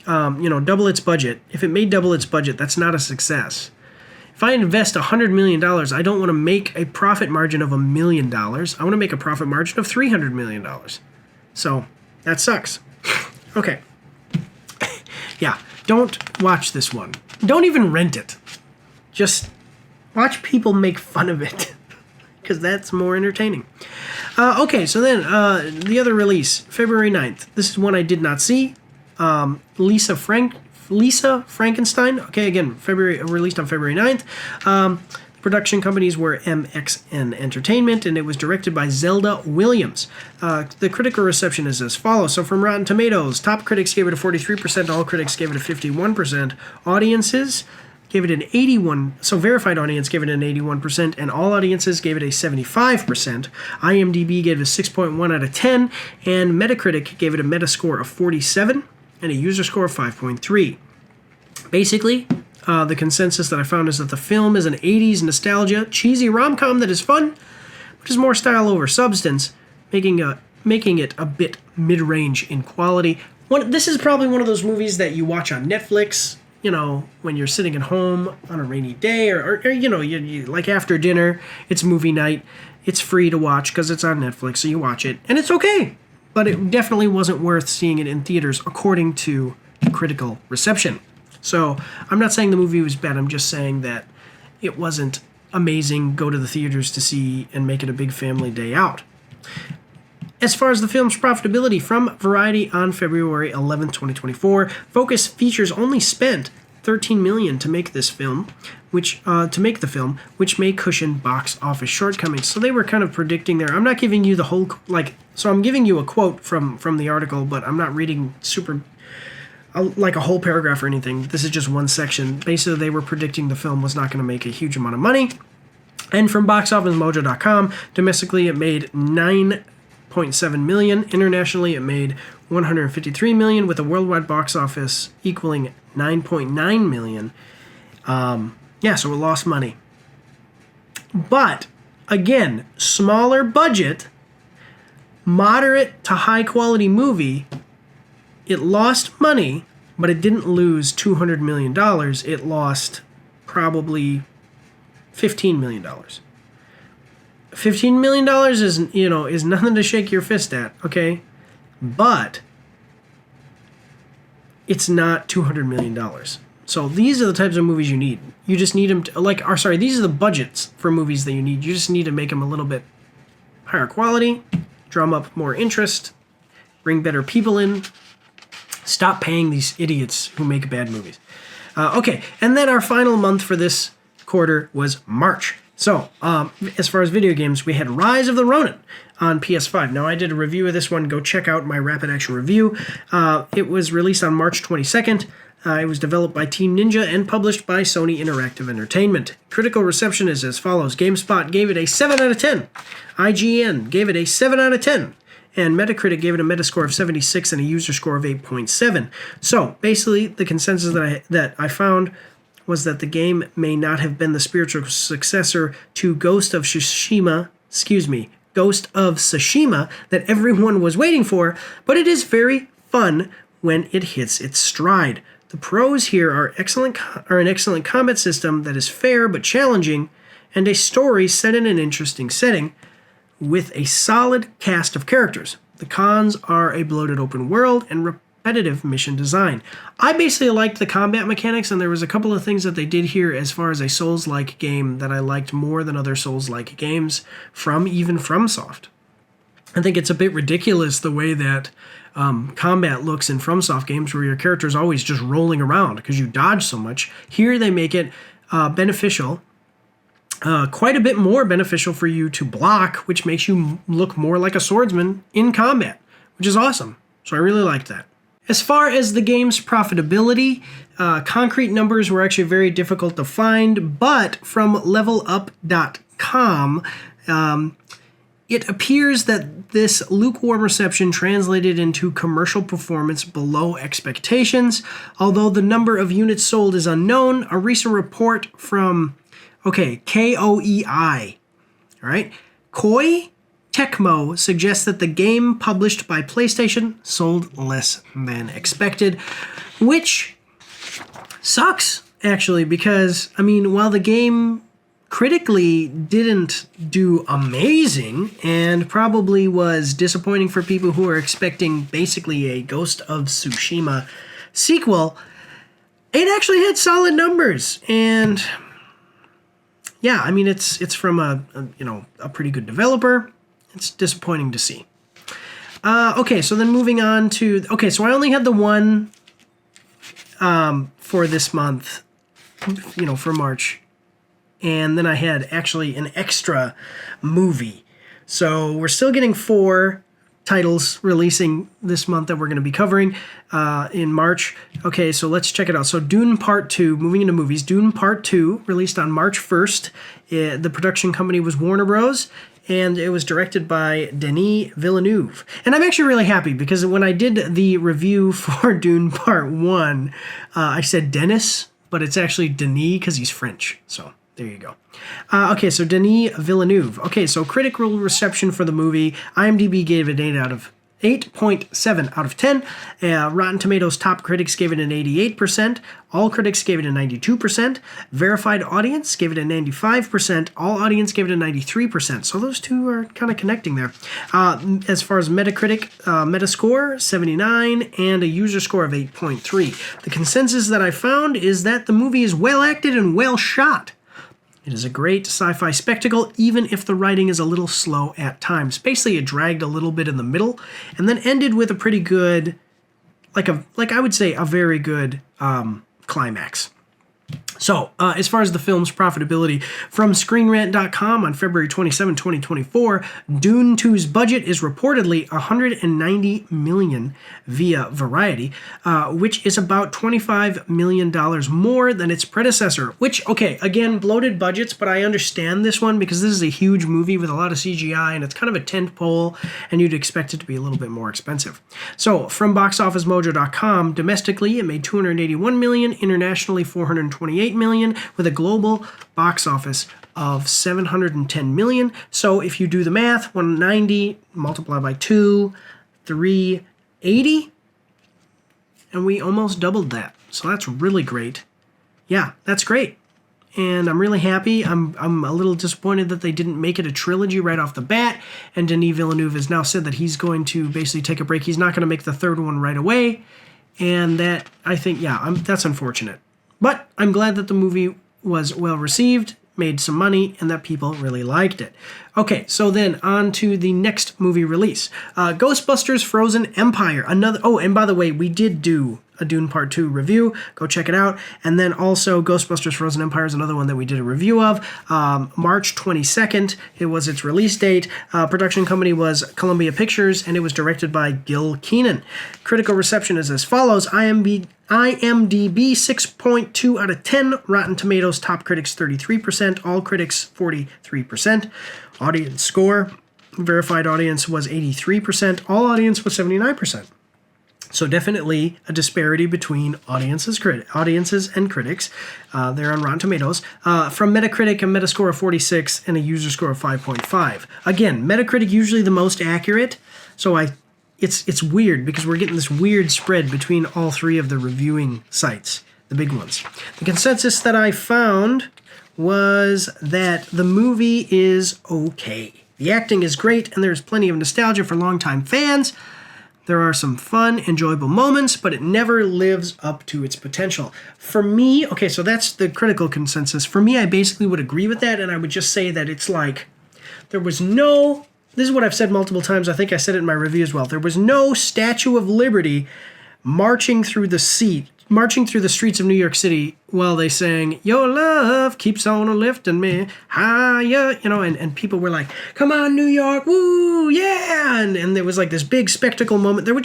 double its budget, if it made double its budget, that's not a success. If I invest $100 million, I don't want to make a profit margin of $1 million. I want to make a profit margin of $300 million. So that sucks. Okay. Yeah, don't watch this one. Don't even rent it. Just watch people make fun of it, because that's more entertaining. Okay, so then the other release, February 9th. This is one I did not see. Lisa Frankenstein. Okay, again, released on February 9th. Production companies were MXN Entertainment, and it was directed by Zelda Williams. The critical reception is as follows. So from Rotten Tomatoes, top critics gave it a 43%, all critics gave it a 51%, audiences gave it an 81%, so verified audience gave it an 81%, and all audiences gave it a 75%. IMDb gave it a 6.1 out of 10, and Metacritic gave it a Metascore of 47 and a user score of 5.3. Basically, the consensus that I found is that the film is an 80s nostalgia, cheesy rom-com that is fun, but is more style over substance, making it a bit mid-range in quality. This is probably one of those movies that you watch on Netflix, when you're sitting at home on a rainy day, or you like after dinner, it's movie night, it's free to watch because it's on Netflix, so you watch it, and it's okay. But it definitely wasn't worth seeing it in theaters according to the critical reception. So I'm not saying the movie was bad, I'm just saying that it wasn't amazing, go to the theaters to see and make it a big family day out. As far as the film's profitability, from Variety on February 11th, 2024, Focus Features only spent $13 million to make the film, which may cushion box office shortcomings. So they were kind of predicting there. I'm not giving you the whole so I'm giving you a quote from the article, but I'm not reading like a whole paragraph or anything. This is just one section. Basically, they were predicting the film was not going to make a huge amount of money. And from boxofficemojo.com, domestically it made $9.7 million. Internationally, it made $153 million, with a worldwide box office equaling $9.9 million. So it lost money. But, again, smaller budget, moderate to high quality movie. It lost money, but it didn't lose $200 million. It lost probably $15 million. $15 million is nothing to shake your fist at, okay? But it's not $200 million. So these are the types of movies you need. You just need them to, these are the budgets for movies that you need. You just need to make them a little bit higher quality, drum up more interest, bring better people in, stop paying these idiots who make bad movies. Okay, and then our final month for this quarter was March. So, as far as video games, we had Rise of the Ronin on PS5. Now, I did a review of this one. Go check out my Rapid Action review. It was released on March 22nd. It was developed by Team Ninja and published by Sony Interactive Entertainment. Critical reception is as follows. GameSpot gave it a 7 out of 10. IGN gave it a 7 out of 10. And Metacritic gave it a Metascore of 76 and a user score of 8.7. So, basically, the consensus that I found was that the game may not have been the spiritual successor to Ghost of Tsushima that everyone was waiting for, but it is very fun when it hits its stride. The pros here are an excellent combat system that is fair but challenging, and a story set in an interesting setting with a solid cast of characters. The cons are a bloated open world and competitive mission design. I basically liked the combat mechanics, and there was a couple of things that they did here as far as a Souls-like game that I liked more than other Souls-like games from FromSoft. I think it's a bit ridiculous the way that combat looks in FromSoft games where your character is always just rolling around because you dodge so much. Here they make it beneficial, quite a bit more beneficial for you to block, which makes you look more like a swordsman in combat, which is awesome. So I really liked that. As far as the game's profitability, concrete numbers were actually very difficult to find, but from levelup.com, it appears that this lukewarm reception translated into commercial performance below expectations. Although the number of units sold is unknown, a recent report from, KOEI, all right, Koei Tecmo suggests that the game published by PlayStation sold less than expected, which sucks, actually, because, I mean, while the game critically didn't do amazing and probably was disappointing for people who are expecting basically a Ghost of Tsushima sequel, it actually had solid numbers. And yeah, I mean, it's from a pretty good developer. It's disappointing to see. Okay, so then moving on to, so I only had the one for this month, for March. And then I had actually an extra movie. So we're still getting 4 titles releasing this month that we're going to be covering in March. Okay, so let's check it out. So Dune Part 2, moving into movies. Dune Part 2, released on March 1st. The production company was Warner Bros., and it was directed by Denis Villeneuve. And I'm actually really happy because when I did the review for Dune Part 1, I said Dennis, but it's actually Denis because he's French. So there you go. Okay, so Denis Villeneuve. Okay, so critical reception for the movie. IMDb gave it 8.7 out of 10. Rotten Tomatoes top critics gave it an 88%. All critics gave it a 92%. Verified audience gave it a 95%. All audience gave it a 93%. So those two are kind of connecting there. As far as Metacritic, Metascore, 79, and a user score of 8.3. The consensus that I found is that the movie is well acted and well shot. It is a great sci-fi spectacle, even if the writing is a little slow at times. Basically, it dragged a little bit in the middle, and then ended with a pretty good, like I would say, a very good climax. So, as far as the film's profitability, from ScreenRant.com on February 27, 2024, Dune 2's budget is reportedly $190 million via Variety, which is about $25 million more than its predecessor, which, again, bloated budgets, but I understand this one because this is a huge movie with a lot of CGI, and it's kind of a tentpole, and you'd expect it to be a little bit more expensive. So, from BoxOfficeMojo.com, domestically, it made $281 million, internationally, $428 million, with a global box office of $710 million. So if you do the math, 190 multiplied by 2, 380, and we almost doubled that. So that's really great. Yeah, that's great. And I'm really happy. I'm a little disappointed that they didn't make it a trilogy right off the bat. And Denis Villeneuve has now said that he's going to basically take a break. He's not going to make the third one right away. And that, I think, that's unfortunate. But I'm glad that the movie was well received, made some money, and that people really liked it. Okay, so then on to the next movie release. Ghostbusters Frozen Empire. And by the way, we did do a Dune Part 2 review. Go check it out. And then also Ghostbusters Frozen Empire is another one that we did a review of. March 22nd, it was its release date. Production company was Columbia Pictures, and it was directed by Gil Keenan. Critical reception is as follows. IMDb 6.2 out of 10. Rotten Tomatoes top critics 33%. All critics 43%. Audience score, verified audience was 83%. All audience was 79%. So definitely a disparity between audiences and critics. They're on Rotten Tomatoes. From Metacritic, a Metascore of 46 and a user score of 5.5. Again, Metacritic usually the most accurate. So it's weird because we're getting this weird spread between all three of the reviewing sites, the big ones. The consensus that I found was that the movie is okay. The acting is great and there's plenty of nostalgia for longtime fans. There are some fun, enjoyable moments, but it never lives up to its potential. For me, okay, so that's the critical consensus. For me, I basically would agree with that, and I would just say that it's like there was no, this is what I've said multiple times, I think I said it in my review as well, there was no Statue of Liberty marching through the streets of New York City while they sang, "Your love keeps on lifting me higher," and people were like, "Come on, New York, woo, yeah!" And there was like this big spectacle moment. There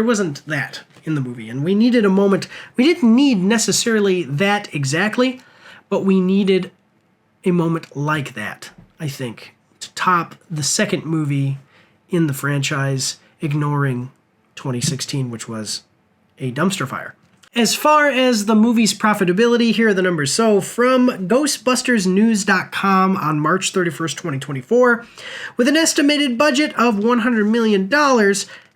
wasn't that in the movie, and we needed a moment. We didn't need necessarily that exactly, but we needed a moment like that, I think, to top the second movie in the franchise, ignoring 2016, which was a dumpster fire. As far as the movie's profitability, here are the numbers. So from GhostbustersNews.com on March 31st, 2024, with an estimated budget of $100 million,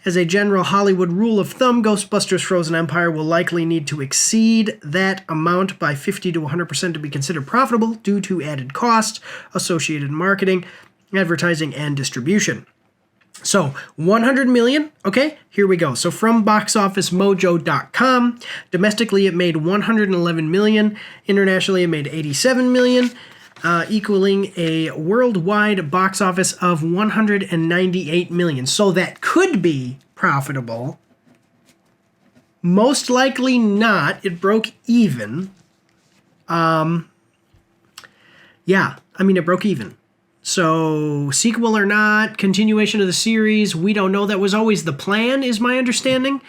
as a general Hollywood rule of thumb, Ghostbusters Frozen Empire will likely need to exceed that amount by 50 to 100% to be considered profitable due to added costs, associated marketing, advertising, and distribution. So, 100 million, okay, here we go. So from boxofficemojo.com, domestically it made 111 million, internationally it made 87 million, equaling a worldwide box office of 198 million. So that could be profitable. Most likely not. It broke even. It broke even. So, sequel or not, continuation of the series, we don't know. That was always the plan, is my understanding.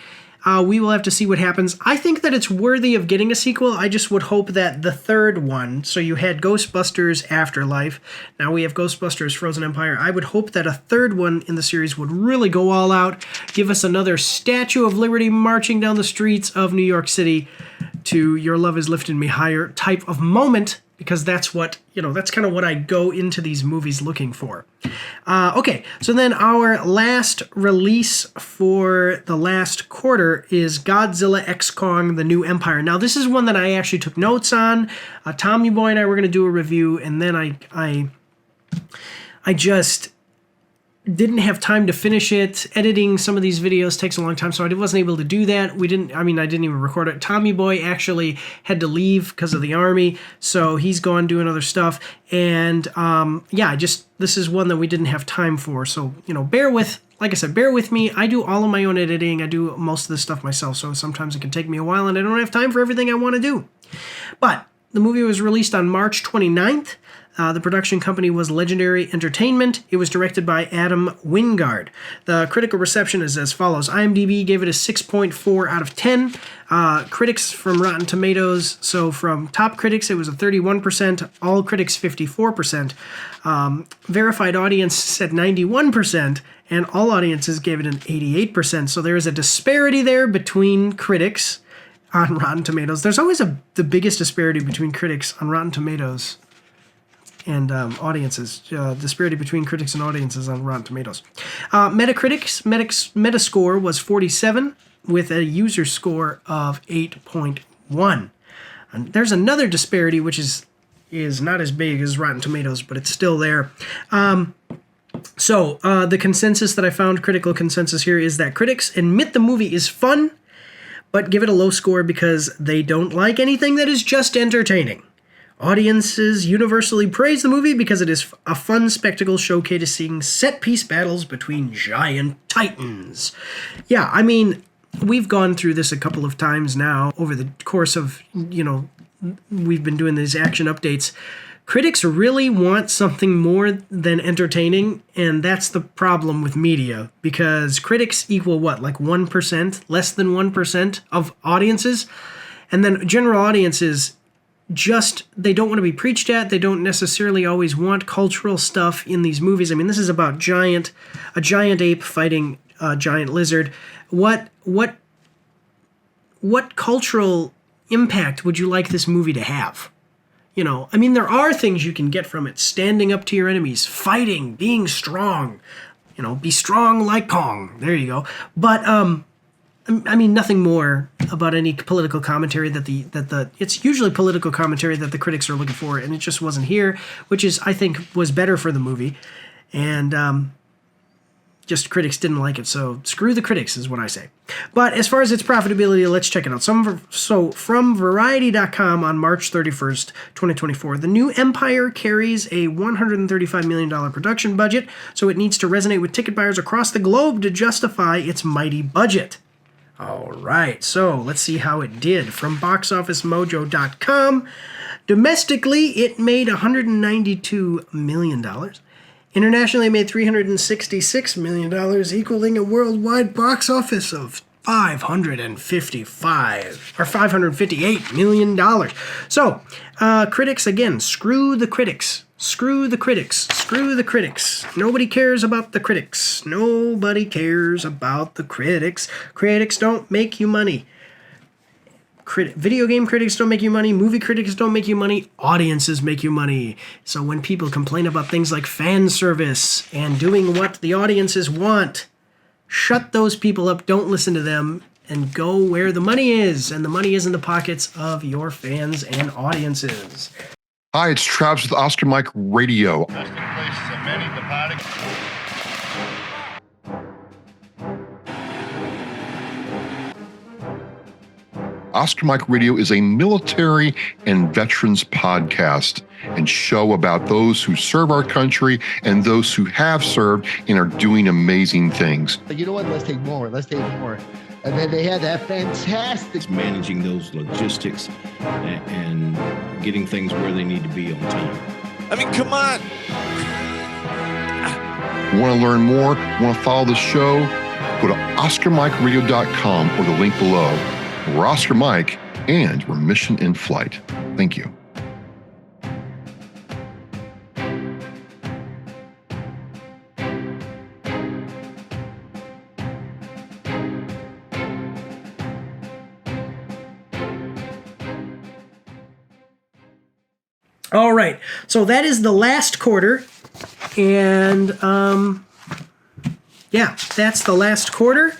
We will have to see what happens. I think that it's worthy of getting a sequel. I just would hope that the third one, so you had Ghostbusters Afterlife, now we have Ghostbusters Frozen Empire. I would hope that a third one in the series would really go all out, give us another Statue of Liberty marching down the streets of New York City to Your Love Is Lifting Me Higher type of moment, because that's what, that's kind of what I go into these movies looking for. Okay, so then our last release for the last quarter is Godzilla X Kong: The New Empire. Now, this is one that I actually took notes on. Tommy Boy and I were going to do a review, and then I just didn't have time to finish it. Editing some of these videos takes a long time, so I wasn't able to do that. I didn't even record it. Tommy Boy actually had to leave because of the army, so he's gone doing other stuff. And this is one that we didn't have time for. So, bear with me. I do all of my own editing. I do most of this stuff myself, so sometimes it can take me a while, and I don't have time for everything I want to do. But the movie was released on March 29th. The production company was Legendary Entertainment. It was directed by Adam Wingard. The critical reception is as follows. IMDb gave it a 6.4 out of 10. Critics from Rotten Tomatoes, so from top critics it was a 31%, all critics 54%. Verified audience said 91%, and all audiences gave it an 88%. So there is a disparity there between critics on Rotten Tomatoes. There's always the biggest disparity between critics on Rotten Tomatoes and audiences, disparity between critics and audiences on Rotten Tomatoes. Metascore was 47 with a user score of 8.1. And there's another disparity which is not as big as Rotten Tomatoes, but it's still there. So the consensus that I found, critical consensus here, is that critics admit the movie is fun, but give it a low score because they don't like anything that is just entertaining. Audiences universally praise the movie because it is a fun spectacle showcasing set-piece battles between giant titans. Yeah, I mean, we've gone through this a couple of times now over the course of, we've been doing these action updates. Critics really want something more than entertaining, and that's the problem with media, because critics equal what, like 1%, less than 1% of audiences, and then general audiences they don't want to be preached at. They don't necessarily always want cultural stuff in these movies. I mean, this is about a giant ape fighting a giant lizard. What cultural impact would you like this movie to have? I mean, there are things you can get from it. Standing up to your enemies, fighting, being strong. Be strong like Kong. There you go. But I mean, nothing more about any political commentary it's usually political commentary that the critics are looking for, and it just wasn't here, which I think was better for the movie. And Just critics didn't like it, so screw the critics is what I say. But as far as its profitability, let's check it out. So from Variety.com on March 31st, 2024, the new Empire carries a $135 million production budget, so it needs to resonate with ticket buyers across the globe to justify its mighty budget. All right, so let's see how it did. From BoxOfficeMojo.com, domestically, it made $192 million. Internationally, it made $366 million, equaling a worldwide box office of $558 million. So, critics, again, screw the critics. Screw the critics. Screw the critics. Nobody cares about the critics. Nobody cares about the critics. Critics don't make you money. Video game critics don't make you money. Movie critics don't make you money. Audiences make you money. So when people complain about things like fan service and doing what the audiences want, shut those people up. Don't listen to them and go where the money is. And the money is in the pockets of your fans and audiences. Hi, it's Travis with Oscar Mike Radio. Oscar Mike Radio is a military and veterans podcast and show about those who serve our country and those who have served and are doing amazing things. You know what? Let's take more. And then they had that fantastic managing those logistics and getting things where they need to be on time. I mean, come on. Want to learn more? Want to follow the show? Go to OscarMikeRadio.com or the link below. We're Oscar Mike, and we're mission in flight. Thank you. All right, so that is the last quarter, and yeah, that's the last quarter.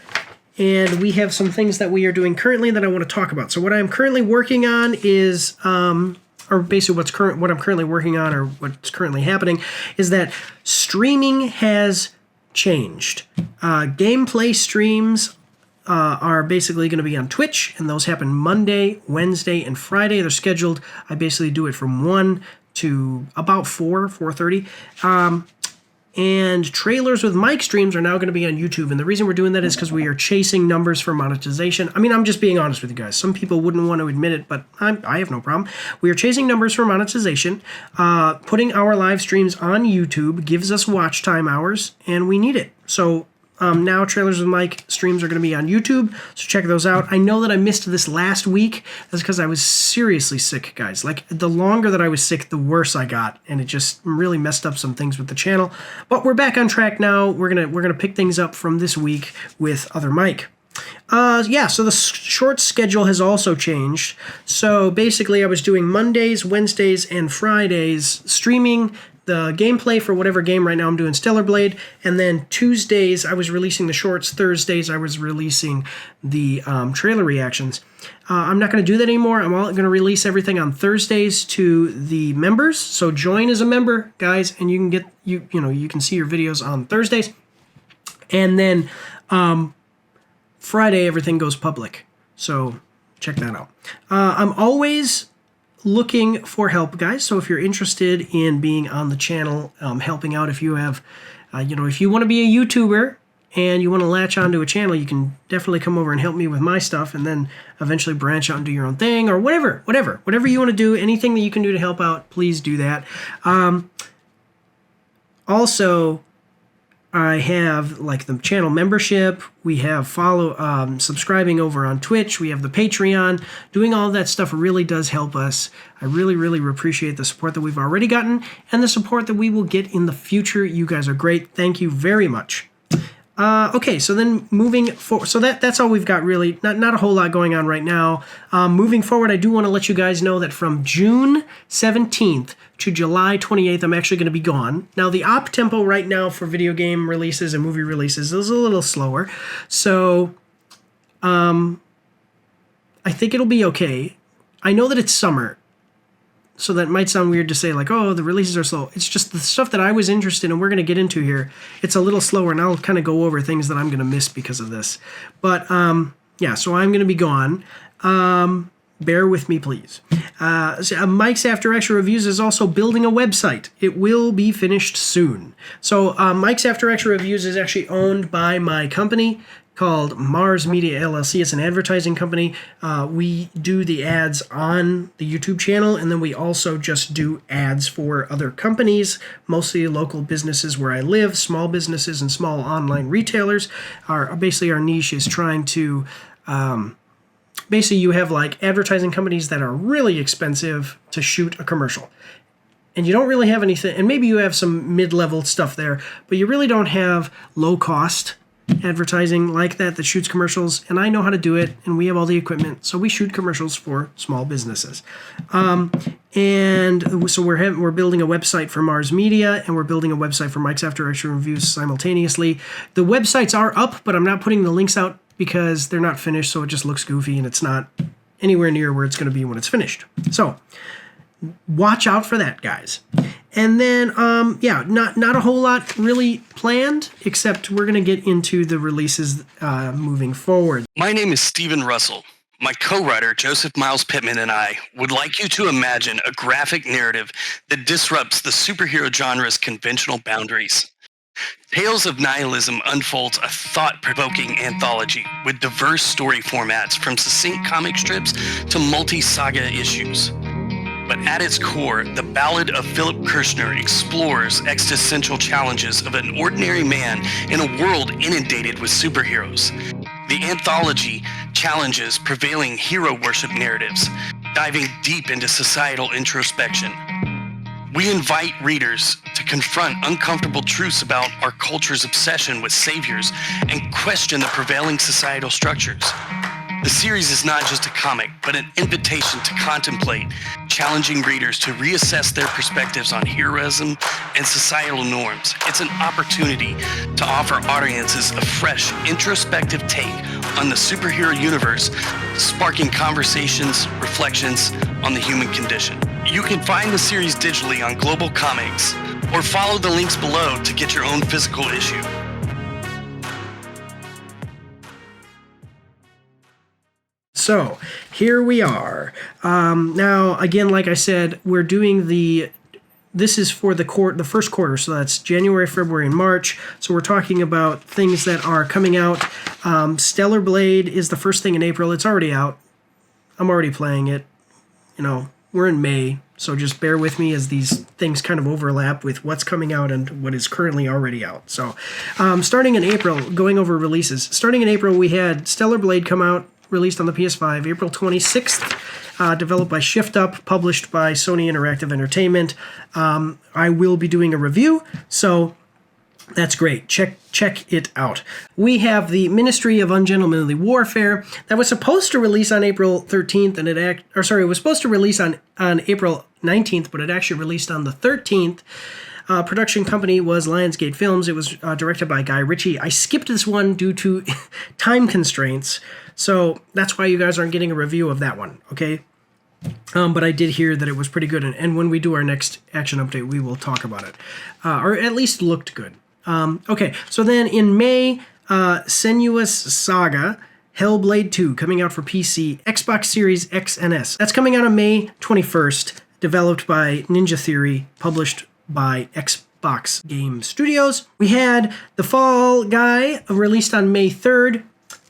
And we have some things that we are doing currently that I want to talk about. So what I'm currently working on is, or basically what I'm currently working on, or what's currently happening, is that streaming has changed. Gameplay streams are basically going to be on Twitch, and those happen Monday, Wednesday, and Friday. They're scheduled. I basically do it from 1 to about 4:30. And trailers with mic streams are now going to be on YouTube. And the reason we're doing that is because we are chasing numbers for monetization. I mean, I'm just being honest with you guys. Some people wouldn't want to admit it, but I have no problem. We are chasing numbers for monetization. Putting our live streams on YouTube gives us watch time hours, and we need it. So now trailers with mic streams are going to be on YouTube, so check those out. I know that I missed this last week. That's because I was seriously sick, guys. Like, the longer that I was sick, the worse I got, and it just really messed up some things with the channel. But we're back on track now. We're gonna pick things up from this week with Other Mike. Yeah, so the short schedule has also changed. So basically, I was doing Mondays, Wednesdays, and Fridays streaming the gameplay for whatever game. Right now I'm doing Stellar Blade, and then Tuesdays I was releasing the shorts, Thursdays I was releasing the trailer reactions. I'm not going to do that anymore. I'm going to release everything on Thursdays to the members, so join as a member, guys, and you can get you can see your videos on Thursdays, and then Friday everything goes public, so check that out. I'm always looking for help, guys, so if you're interested in being on the channel, helping out, if you have if you want to be a YouTuber and you want to latch onto a channel, you can definitely come over and help me with my stuff, and then eventually branch out and do your own thing, or whatever you want to do. Anything that you can do to help out, please do that. Also, I have like the channel membership. We have subscribing over on Twitch. We have the Patreon. Doing all of that stuff really does help us. I really, really appreciate the support that we've already gotten and the support that we will get in the future. You guys are great. Thank you very much. Okay, so then moving forward, so that's all we've got really. Not a whole lot going on right now. Moving forward, I do want to let you guys know that from June 17th to July 28th, I'm actually going to be gone. Now, the op tempo right now for video game releases and movie releases is a little slower, so I think it'll be okay. I know that it's summer, so that might sound weird to say like, oh, the releases are slow. It's just the stuff that I was interested in, we're going to get into here. It's a little slower, and I'll kind of go over things that I'm going to miss because of this. But yeah, so I'm going to be gone. Bear with me, please. Mike's After Action Reviews is also building a website. It will be finished soon. So Mike's After Action Reviews is actually owned by my company called MAARs Media LLC. It's an advertising company. We do the ads on the YouTube channel, and then we also just do ads for other companies, mostly local businesses where I live, small businesses and small online retailers. Basically, our niche is trying to... basically, you have like advertising companies that are really expensive to shoot a commercial. And you don't really have anything, and maybe you have some mid-level stuff there, but you really don't have low-cost advertising like that shoots commercials. And I know how to do it, and we have all the equipment, so we shoot commercials for small businesses. And so we're building a website for Mars Media, and we're building a website for Mike's After Action Reviews simultaneously. The websites are up, but I'm not putting the links out because they're not finished, so it just looks goofy, and it's not anywhere near where it's going to be when it's finished. So watch out for that, guys. And then, yeah, not a whole lot really planned, except we're going to get into the releases moving forward. My name is Stephen Russell. My co-writer, Joseph Miles Pittman, and I would like you to imagine a graphic narrative that disrupts the superhero genre's conventional boundaries. Tales of Nihilism unfolds a thought-provoking anthology with diverse story formats from succinct comic strips to multi-saga issues. But at its core, the Ballad of Philip Kirshner explores existential challenges of an ordinary man in a world inundated with superheroes. The anthology challenges prevailing hero worship narratives, diving deep into societal introspection. We invite readers to confront uncomfortable truths about our culture's obsession with saviors and question the prevailing societal structures. The series is not just a comic, but an invitation to contemplate, challenging readers to reassess their perspectives on heroism and societal norms. It's an opportunity to offer audiences a fresh, introspective take on the superhero universe, sparking conversations, reflections on the human condition. You can find the series digitally on Global Comics, or follow the links below to get your own physical issue. So here we are. Now, again, like I said, we're doing this is for the first quarter, so that's January, February, and March. So we're talking about things that are coming out. Stellar Blade is the first thing in April. It's already out. I'm already playing it. You know, we're in May, so just bear with me as these things kind of overlap with what's coming out and what is currently already out. So starting in April, going over releases. Starting in April, we had Stellar Blade come out, released on the PS5, April 26th, developed by Shift Up, published by Sony Interactive Entertainment. I will be doing a review, so that's great. Check it out. We have the Ministry of Ungentlemanly Warfare that was supposed to release on April 13th, and it was supposed to release on April 19th, but it actually released on the 13th. Production company was Lionsgate Films. It was directed by Guy Ritchie. I skipped this one due to time constraints, so that's why you guys aren't getting a review of that one, okay? But I did hear that it was pretty good, and when we do our next action update, we will talk about it. Or at least looked good. Okay, so then in May, Senua's Saga, Hellblade 2, coming out for PC, Xbox Series X and S. That's coming out on May 21st, developed by Ninja Theory, published by Xbox Game Studios. We had The Fall Guy, released on May 3rd.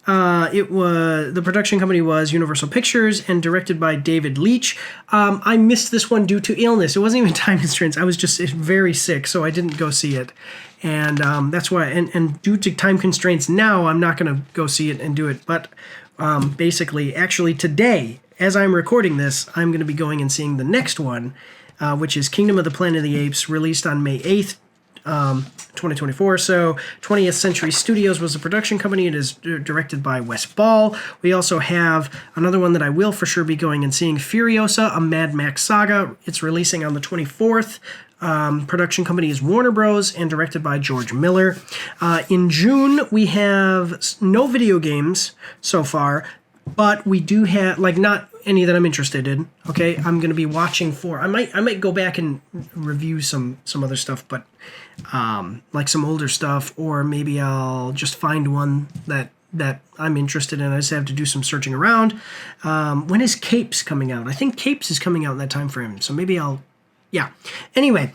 The production company was Universal Pictures and directed by David Leitch. I missed this one due to illness. It wasn't even time constraints. I was just very sick, so I didn't go see it. And that's why, and due to time constraints now, I'm not going to go see it and do it. But basically, actually today, as I'm recording this, I'm going to be going and seeing the next one, which is Kingdom of the Planet of the Apes, released on May 8th. 2024. So 20th Century Studios was the production company. It is directed by Wes Ball. We also have another one that I will for sure be going and seeing, Furiosa, a Mad Max saga. It's releasing on the 24th. Production company is Warner Bros. And directed by George Miller. In June, we have no video games so far, but we do have, like, not any that I'm interested in. Okay, I'm going to be watching for. I might go back and review some other stuff, but like some older stuff, or maybe I'll just find one that I'm interested in. I just have to do some searching around. When is Capes coming out? I think Capes is coming out in that time frame, so maybe I'll. Yeah. Anyway,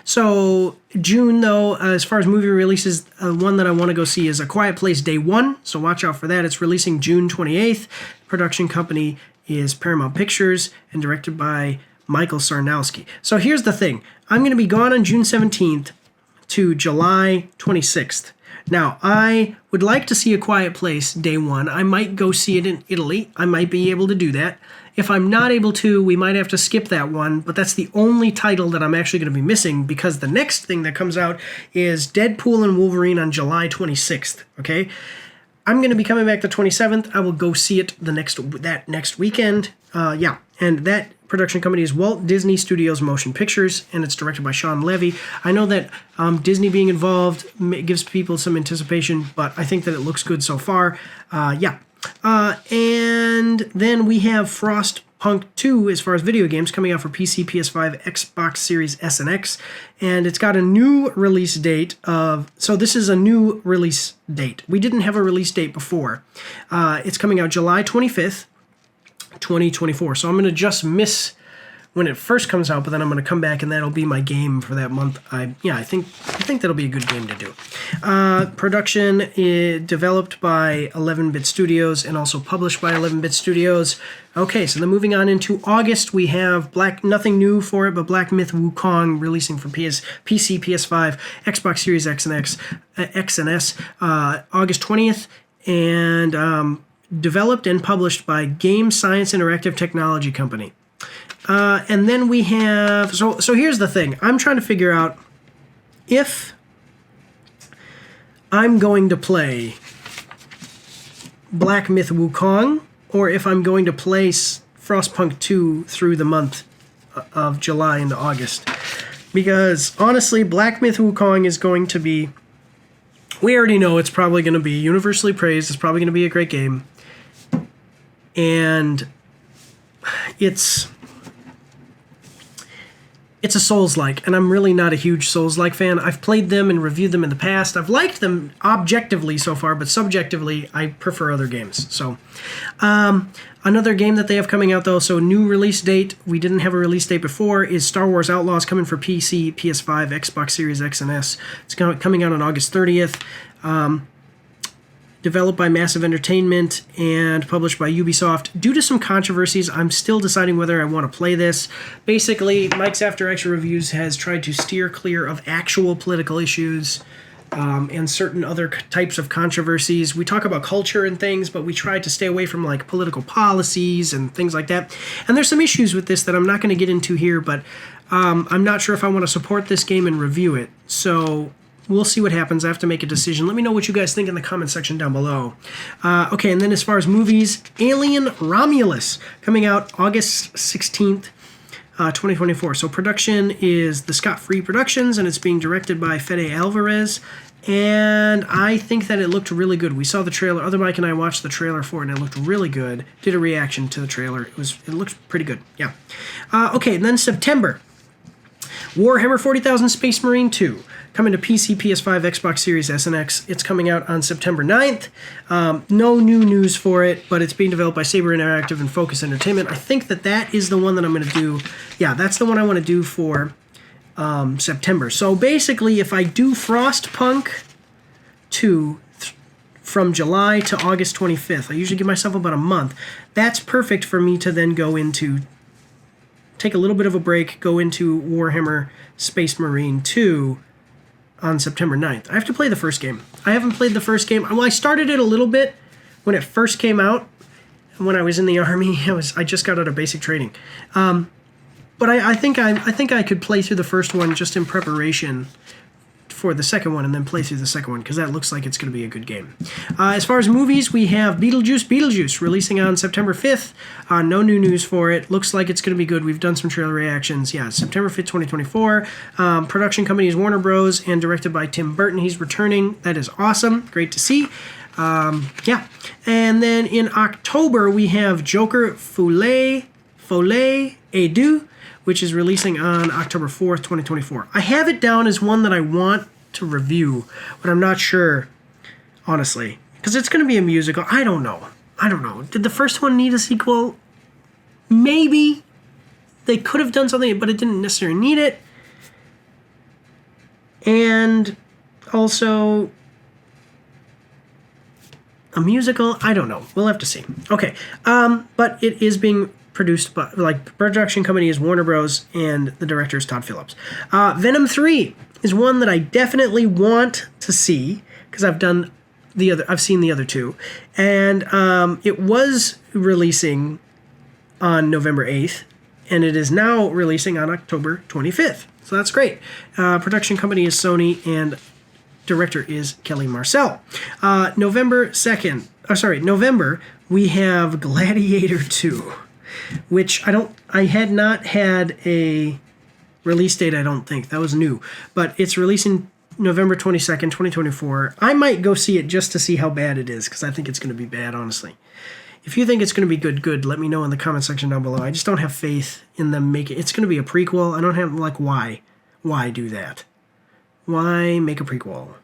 so June, though, as far as movie releases, one that I want to go see is A Quiet Place Day 1, so watch out for that. It's releasing June 28th. Production company is Paramount Pictures and directed by Michael Sarnowski. So here's the thing. I'm going to be gone on June 17th to July 26th. Now, I would like to see A Quiet Place Day 1. I might go see it in Italy. I might be able to do that. If I'm not able to, we might have to skip that one, but that's the only title that I'm actually going to be missing, because the next thing that comes out is Deadpool and Wolverine on July 26th, okay? I'm going to be coming back the 27th. I will go see it that next weekend. Yeah, and that production company is Walt Disney Studios Motion Pictures, and it's directed by Sean Levy. I know that Disney being involved gives people some anticipation, but I think that it looks good so far. Yeah. And then we have Frostpunk 2 as far as video games coming out for PC, PS5, Xbox Series S and X, and it's got a new release date of, so this is a new release date. We didn't have a release date before. It's coming out July 25th, 2024. So I'm going to just miss when it first comes out, but then I'm going to come back and that'll be my game for that month. I think that'll be a good game to do. Production is developed by 11-Bit Studios and also published by 11-Bit Studios. Okay, so then moving on into August, we have nothing new for it, but Black Myth Wukong releasing for PC, PS5, Xbox Series X and S, August 20th, and developed and published by Game Science Interactive Technology Company. And then we have, so here's the thing. I'm trying to figure out if I'm going to play Black Myth Wukong or if I'm going to play Frostpunk 2 through the month of July into August. Because honestly, Black Myth Wukong is going to be, we already know it's probably going to be universally praised. It's probably going to be a great game. And it's a Souls-like, and I'm really not a huge Souls-like fan. I've played them and reviewed them in the past. I've liked them objectively so far, but subjectively, I prefer other games. So, another game that they have coming out, though, so new release date, we didn't have a release date before, is Star Wars Outlaws, coming for PC, PS5, Xbox Series X and S. It's coming out on August 30th. Developed by Massive Entertainment and published by Ubisoft. Due to some controversies, I'm still deciding whether I want to play this. Basically, Mike's After Action Reviews has tried to steer clear of actual political issues and certain other types of controversies. We talk about culture and things, but we try to stay away from like political policies and things like that. And there's some issues with this that I'm not going to get into here, but I'm not sure if I want to support this game and review it. So we'll see what happens. I have to make a decision. Let me know what you guys think in the comment section down below. Okay, and then as far as movies, Alien Romulus, coming out August 16th, 2024. So production is the Scott Free Productions, and it's being directed by Fede Alvarez. And I think that it looked really good. We saw the trailer. Other Mike and I watched the trailer for it, and it looked really good. Did a reaction to the trailer. It looked pretty good. Yeah. Okay, and then September, Warhammer 40,000 Space Marine 2. Coming to PC, PS5, Xbox Series S and X. It's coming out on September 9th. No new news for it, but it's being developed by Saber Interactive and Focus Entertainment. I think that is the one that I'm going to do. Yeah, that's the one I want to do for September. So basically, if I do Frostpunk 2 from July to August 25th, I usually give myself about a month. That's perfect for me to then go into, take a little bit of a break, go into Warhammer Space Marine 2 on September 9th. I have to play the first game. I haven't played the first game. Well, I started it a little bit when it first came out. When I was in the Army, I just got out of basic training. But I think I could play through the first one just in preparation for the second one and then play through the second one because that looks like it's going to be a good game. As far as movies, we have Beetlejuice releasing on September 5th. No new news for it. Looks like it's going to be good. We've done some trailer reactions. Yeah, September 5th, 2024. Production company is Warner Bros. And directed by Tim Burton. He's returning. That is awesome. Great to see. Yeah. And then in October, we have Joker Folie et Deux, which is releasing on October 4th, 2024. I have it down as one that I want to review, but I'm not sure, honestly, because it's going to be a musical. I don't know. Did the first one need a sequel? Maybe. They could have done something, but it didn't necessarily need it. And also, a musical? I don't know. We'll have to see. Okay. But it is being produced by, production company is Warner Bros. And the director is Todd Phillips. Venom 3 is one that I definitely want to see, because I've seen the other two. And it was releasing on November 8th, and it is now releasing on October 25th. So that's great. Production company is Sony, and director is Kelly Marcel. November, we have Gladiator 2, which I had not had a release date, I don't think. That was new. But it's releasing November 22nd, 2024. I might go see it just to see how bad it is, because I think it's going to be bad, honestly. If you think it's going to be good, let me know in the comment section down below. I just don't have faith in them making it. It's going to be a prequel. I don't have, why? Why do that? Why make a prequel?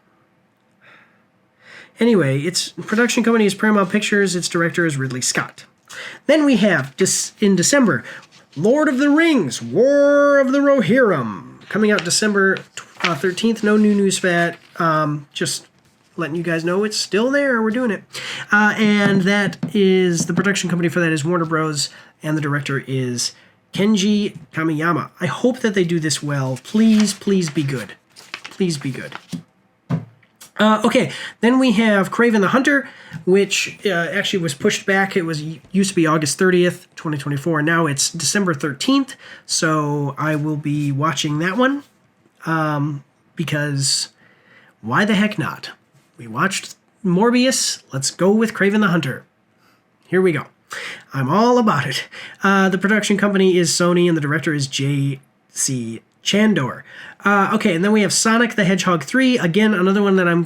Anyway, its production company is Paramount Pictures. Its director is Ridley Scott. Then we have, in December, Lord of the Rings, War of the Rohirrim, coming out December 13th. No new news for that. Just letting you guys know it's still there. We're doing it. And that is, the production company for that is Warner Bros. And the director is Kenji Kamiyama. I hope that they do this well. Please be good. Please be good. Okay, then we have Kraven the Hunter, which actually was pushed back. It used to be August 30th, 2024. Now it's December 13th, so I will be watching that one, because why the heck not? We watched Morbius. Let's go with Kraven the Hunter. Here we go. I'm all about it. The production company is Sony, and the director is J.C. Chandor. Okay, and then we have Sonic the Hedgehog 3. Again, another one that I'm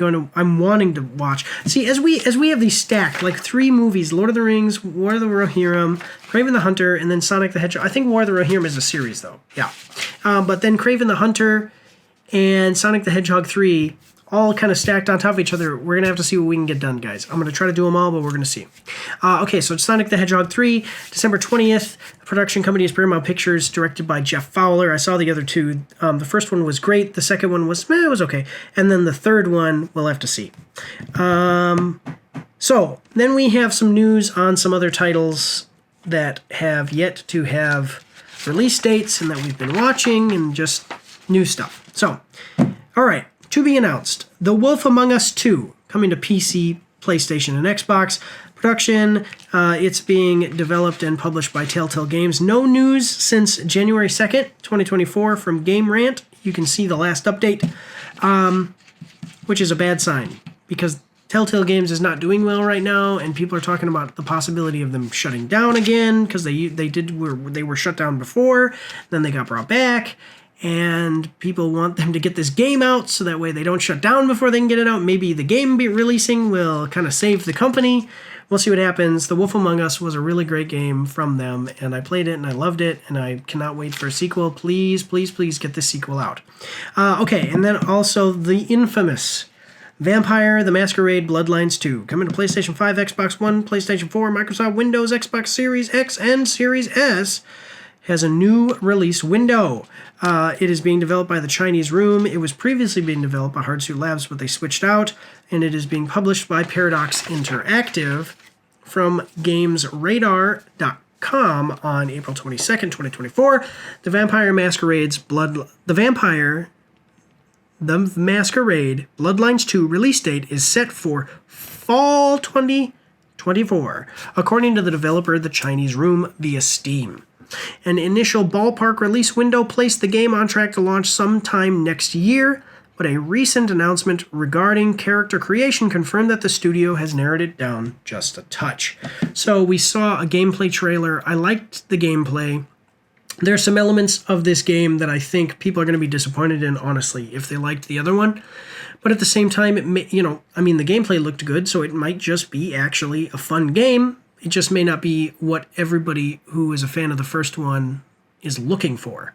wanting to watch. See, as we have these stacked, 3 movies: Lord of the Rings, War of the Rohirrim, Kraven the Hunter, and then Sonic the Hedgehog. I think War of the Rohirrim is a series, though. Yeah. But then Kraven the Hunter and Sonic the Hedgehog 3, all kind of stacked on top of each other. We're going to have to see what we can get done, guys. I'm going to try to do them all, but we're going to see. Okay, so it's Sonic the Hedgehog 3, December 20th. The production company is Paramount Pictures, directed by Jeff Fowler. I saw the other two. The first one was great. The second one was, it was okay. And then the third one, we'll have to see. So then we have some news on some other titles that have yet to have release dates and that we've been watching, and just new stuff. So, all right. To be announced, The Wolf Among Us 2, coming to PC, PlayStation, and Xbox. Production, it's being developed and published by Telltale Games. No news since January 2nd, 2024 from Game Rant. You can see the last update, which is a bad sign, because Telltale Games is not doing well right now, and people are talking about the possibility of them shutting down again, because they were shut down before, then they got brought back. And people want them to get this game out so that way they don't shut down before they can get it out. Maybe the game releasing will kind of save the company. We'll see what happens. The Wolf Among Us was a really great game from them, and I played it and I loved it, and I cannot wait for a sequel. Please get this sequel out. Okay, and then also the infamous Vampire the Masquerade Bloodlines 2, coming to PlayStation 5, Xbox One, PlayStation 4, Microsoft Windows, Xbox Series X, and Series S. Has a new release window. It is being developed by the Chinese Room. It was previously being developed by Hardsuit Labs, but they switched out, and it is being published by Paradox Interactive from GamesRadar.com on April 22nd, 2024. The Masquerade Bloodlines 2 release date is set for fall 2024, according to the developer, the Chinese Room, via Steam. An initial ballpark release window placed the game on track to launch sometime next year, but a recent announcement regarding character creation confirmed that the studio has narrowed it down just a touch. So we saw a gameplay trailer. I liked the gameplay. There's some elements of this game that I think people are going to be disappointed in, honestly, if they liked the other one. But at the same time, it may, the gameplay looked good, so it might just be actually a fun game. It just may not be what everybody who is a fan of the first one is looking for.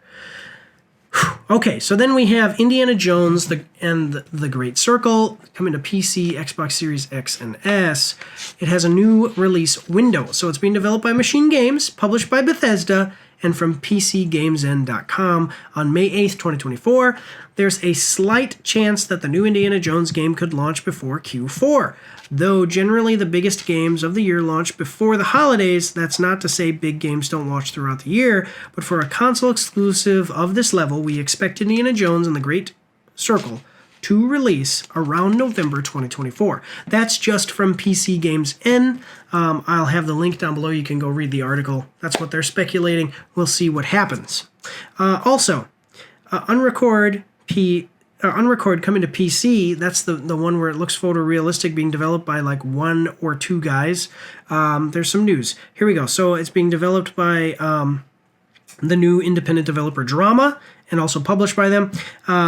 Okay, so then we have Indiana Jones and the Great Circle coming to PC, Xbox Series X and S. It has a new release window. So it's being developed by Machine Games, published by Bethesda, and from PCGamesN.com on May 8th, 2024. There's a slight chance that the new Indiana Jones game could launch before Q4. Though generally the biggest games of the year launch before the holidays, that's not to say big games don't launch throughout the year, but for a console exclusive of this level, we expect Indiana Jones and the Great Circle to release around November 2024. That's just from PC Games N. I'll have the link down below. You can go read the article. That's what they're speculating. We'll see what happens. Unrecord coming to PC. That's the one where it looks photorealistic, being developed by like 1 or 2 guys. There's some news. Here we go. So it's being developed by the new independent developer Drama, and also published by them.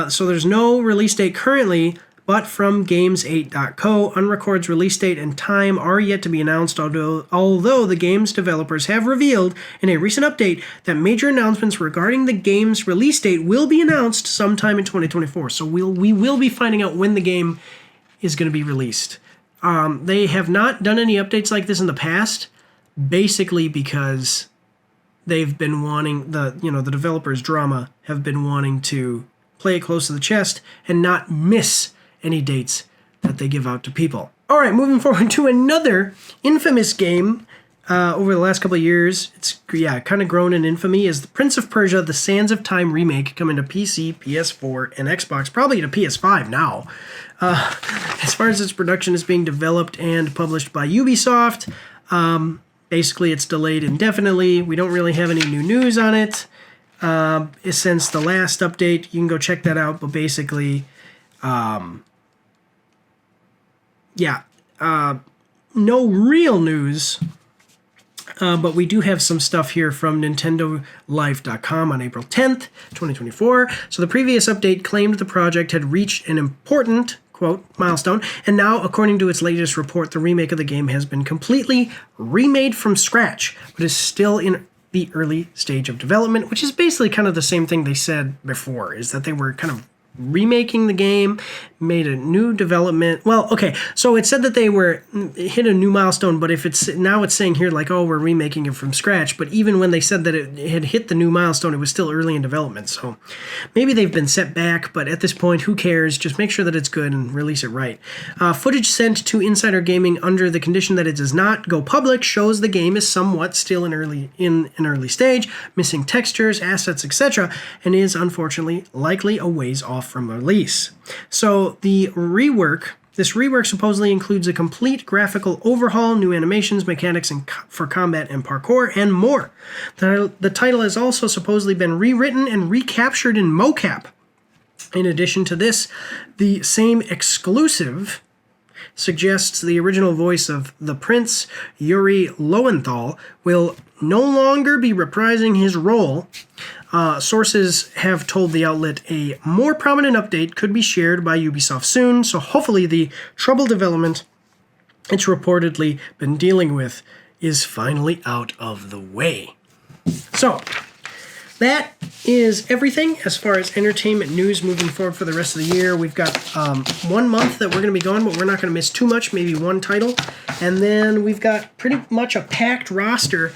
So there's no release date currently, but from Games8.co, Unrecord's release date and time are yet to be announced, although the game's developers have revealed in a recent update that major announcements regarding the game's release date will be announced sometime in 2024. So we will be finding out when the game is going to be released. They have not done any updates like this in the past, basically because they've been wanting, the developers Drama have been wanting to play it close to the chest and not miss any dates that they give out to people. All right, moving forward to another infamous game over the last couple of years. It's kind of grown in infamy, is the Prince of Persia: The Sands of Time remake, coming to PC, PS4, and Xbox, probably to PS5 now. As far as its production is being developed and published by Ubisoft, basically, it's delayed indefinitely. We don't really have any new news on it since the last update. You can go check that out. But basically, no real news. But we do have some stuff here from NintendoLife.com on April 10th, 2024. So the previous update claimed the project had reached an important, quote, milestone, and now, according to its latest report, the remake of the game has been completely remade from scratch, but is still in the early stage of development, which is basically kind of the same thing they said before, is that they were kind of remaking the game, made a new development. Well, okay, so it said that they were hit a new milestone, but if it's now it's saying here like, oh, we're remaking it from scratch. But even when they said that it had hit the new milestone, it was still early in development. So maybe they've been set back, but at this point, who cares? Just make sure that it's good and release it right. Footage sent to Insider Gaming under the condition that it does not go public shows the game is somewhat still in an early stage, missing textures, assets, etc., and is unfortunately likely a ways off from release. So this rework supposedly includes a complete graphical overhaul, new animations, mechanics for combat and parkour, and more. The title has also supposedly been rewritten and recaptured in mocap. In addition to this, the same exclusive suggests the original voice of the Prince, Yuri Lowenthal, will no longer be reprising his role. Sources have told the outlet a more prominent update could be shared by Ubisoft soon, so hopefully the troubled development it's reportedly been dealing with is finally out of the way. So, that is everything as far as entertainment news moving forward for the rest of the year. We've got 1 month that we're going to be going, but we're not going to miss too much, maybe one title. And then we've got pretty much a packed roster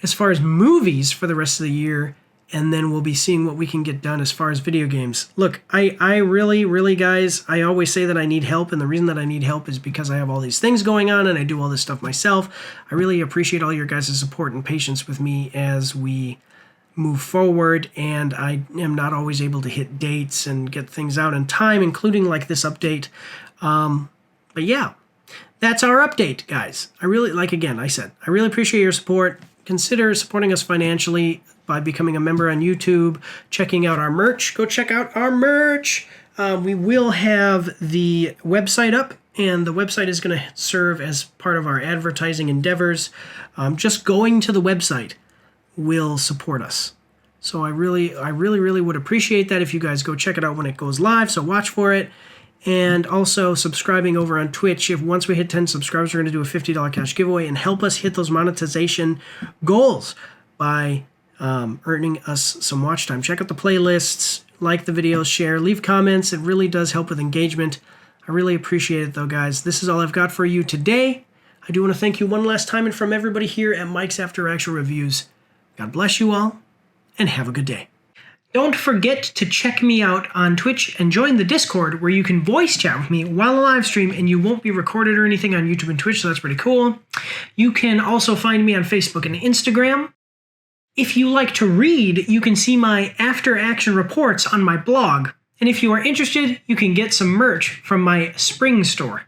as far as movies for the rest of the year. And then we'll be seeing what we can get done as far as video games. Look, I really, guys, I always say that I need help, and the reason that I need help is because I have all these things going on and I do all this stuff myself. I really appreciate all your guys' support and patience with me as we move forward, and I am not always able to hit dates and get things out in time, including like this update. But yeah, that's our update, guys. I really, like again, I said, I really appreciate your support. Consider supporting us financially by becoming a member on YouTube, checking out our merch. Go check out our merch. We will have the website up, and the website is going to serve as part of our advertising endeavors. Just going to the website will support us. So I really would appreciate that if you guys go check it out when it goes live. So watch for it. And also subscribing over on Twitch. If once we hit 10 subscribers, we're going to do a $50 cash giveaway and help us hit those monetization goals by earning us some watch time. Check out the playlists, like the videos, share, leave comments. It really does help with engagement. I really appreciate it though, guys. This is all I've got for you today. I do want to thank you one last time and from everybody here at Mike's After Action Reviews. God bless you all and have a good day. Don't forget to check me out on Twitch and join the Discord where you can voice chat with me while I live stream and you won't be recorded or anything on YouTube and Twitch, so that's pretty cool. You can also find me on Facebook and Instagram. If you like to read, you can see my after action reports on my blog. And if you are interested, you can get some merch from my spring store.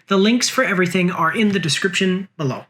The links for everything are in the description below.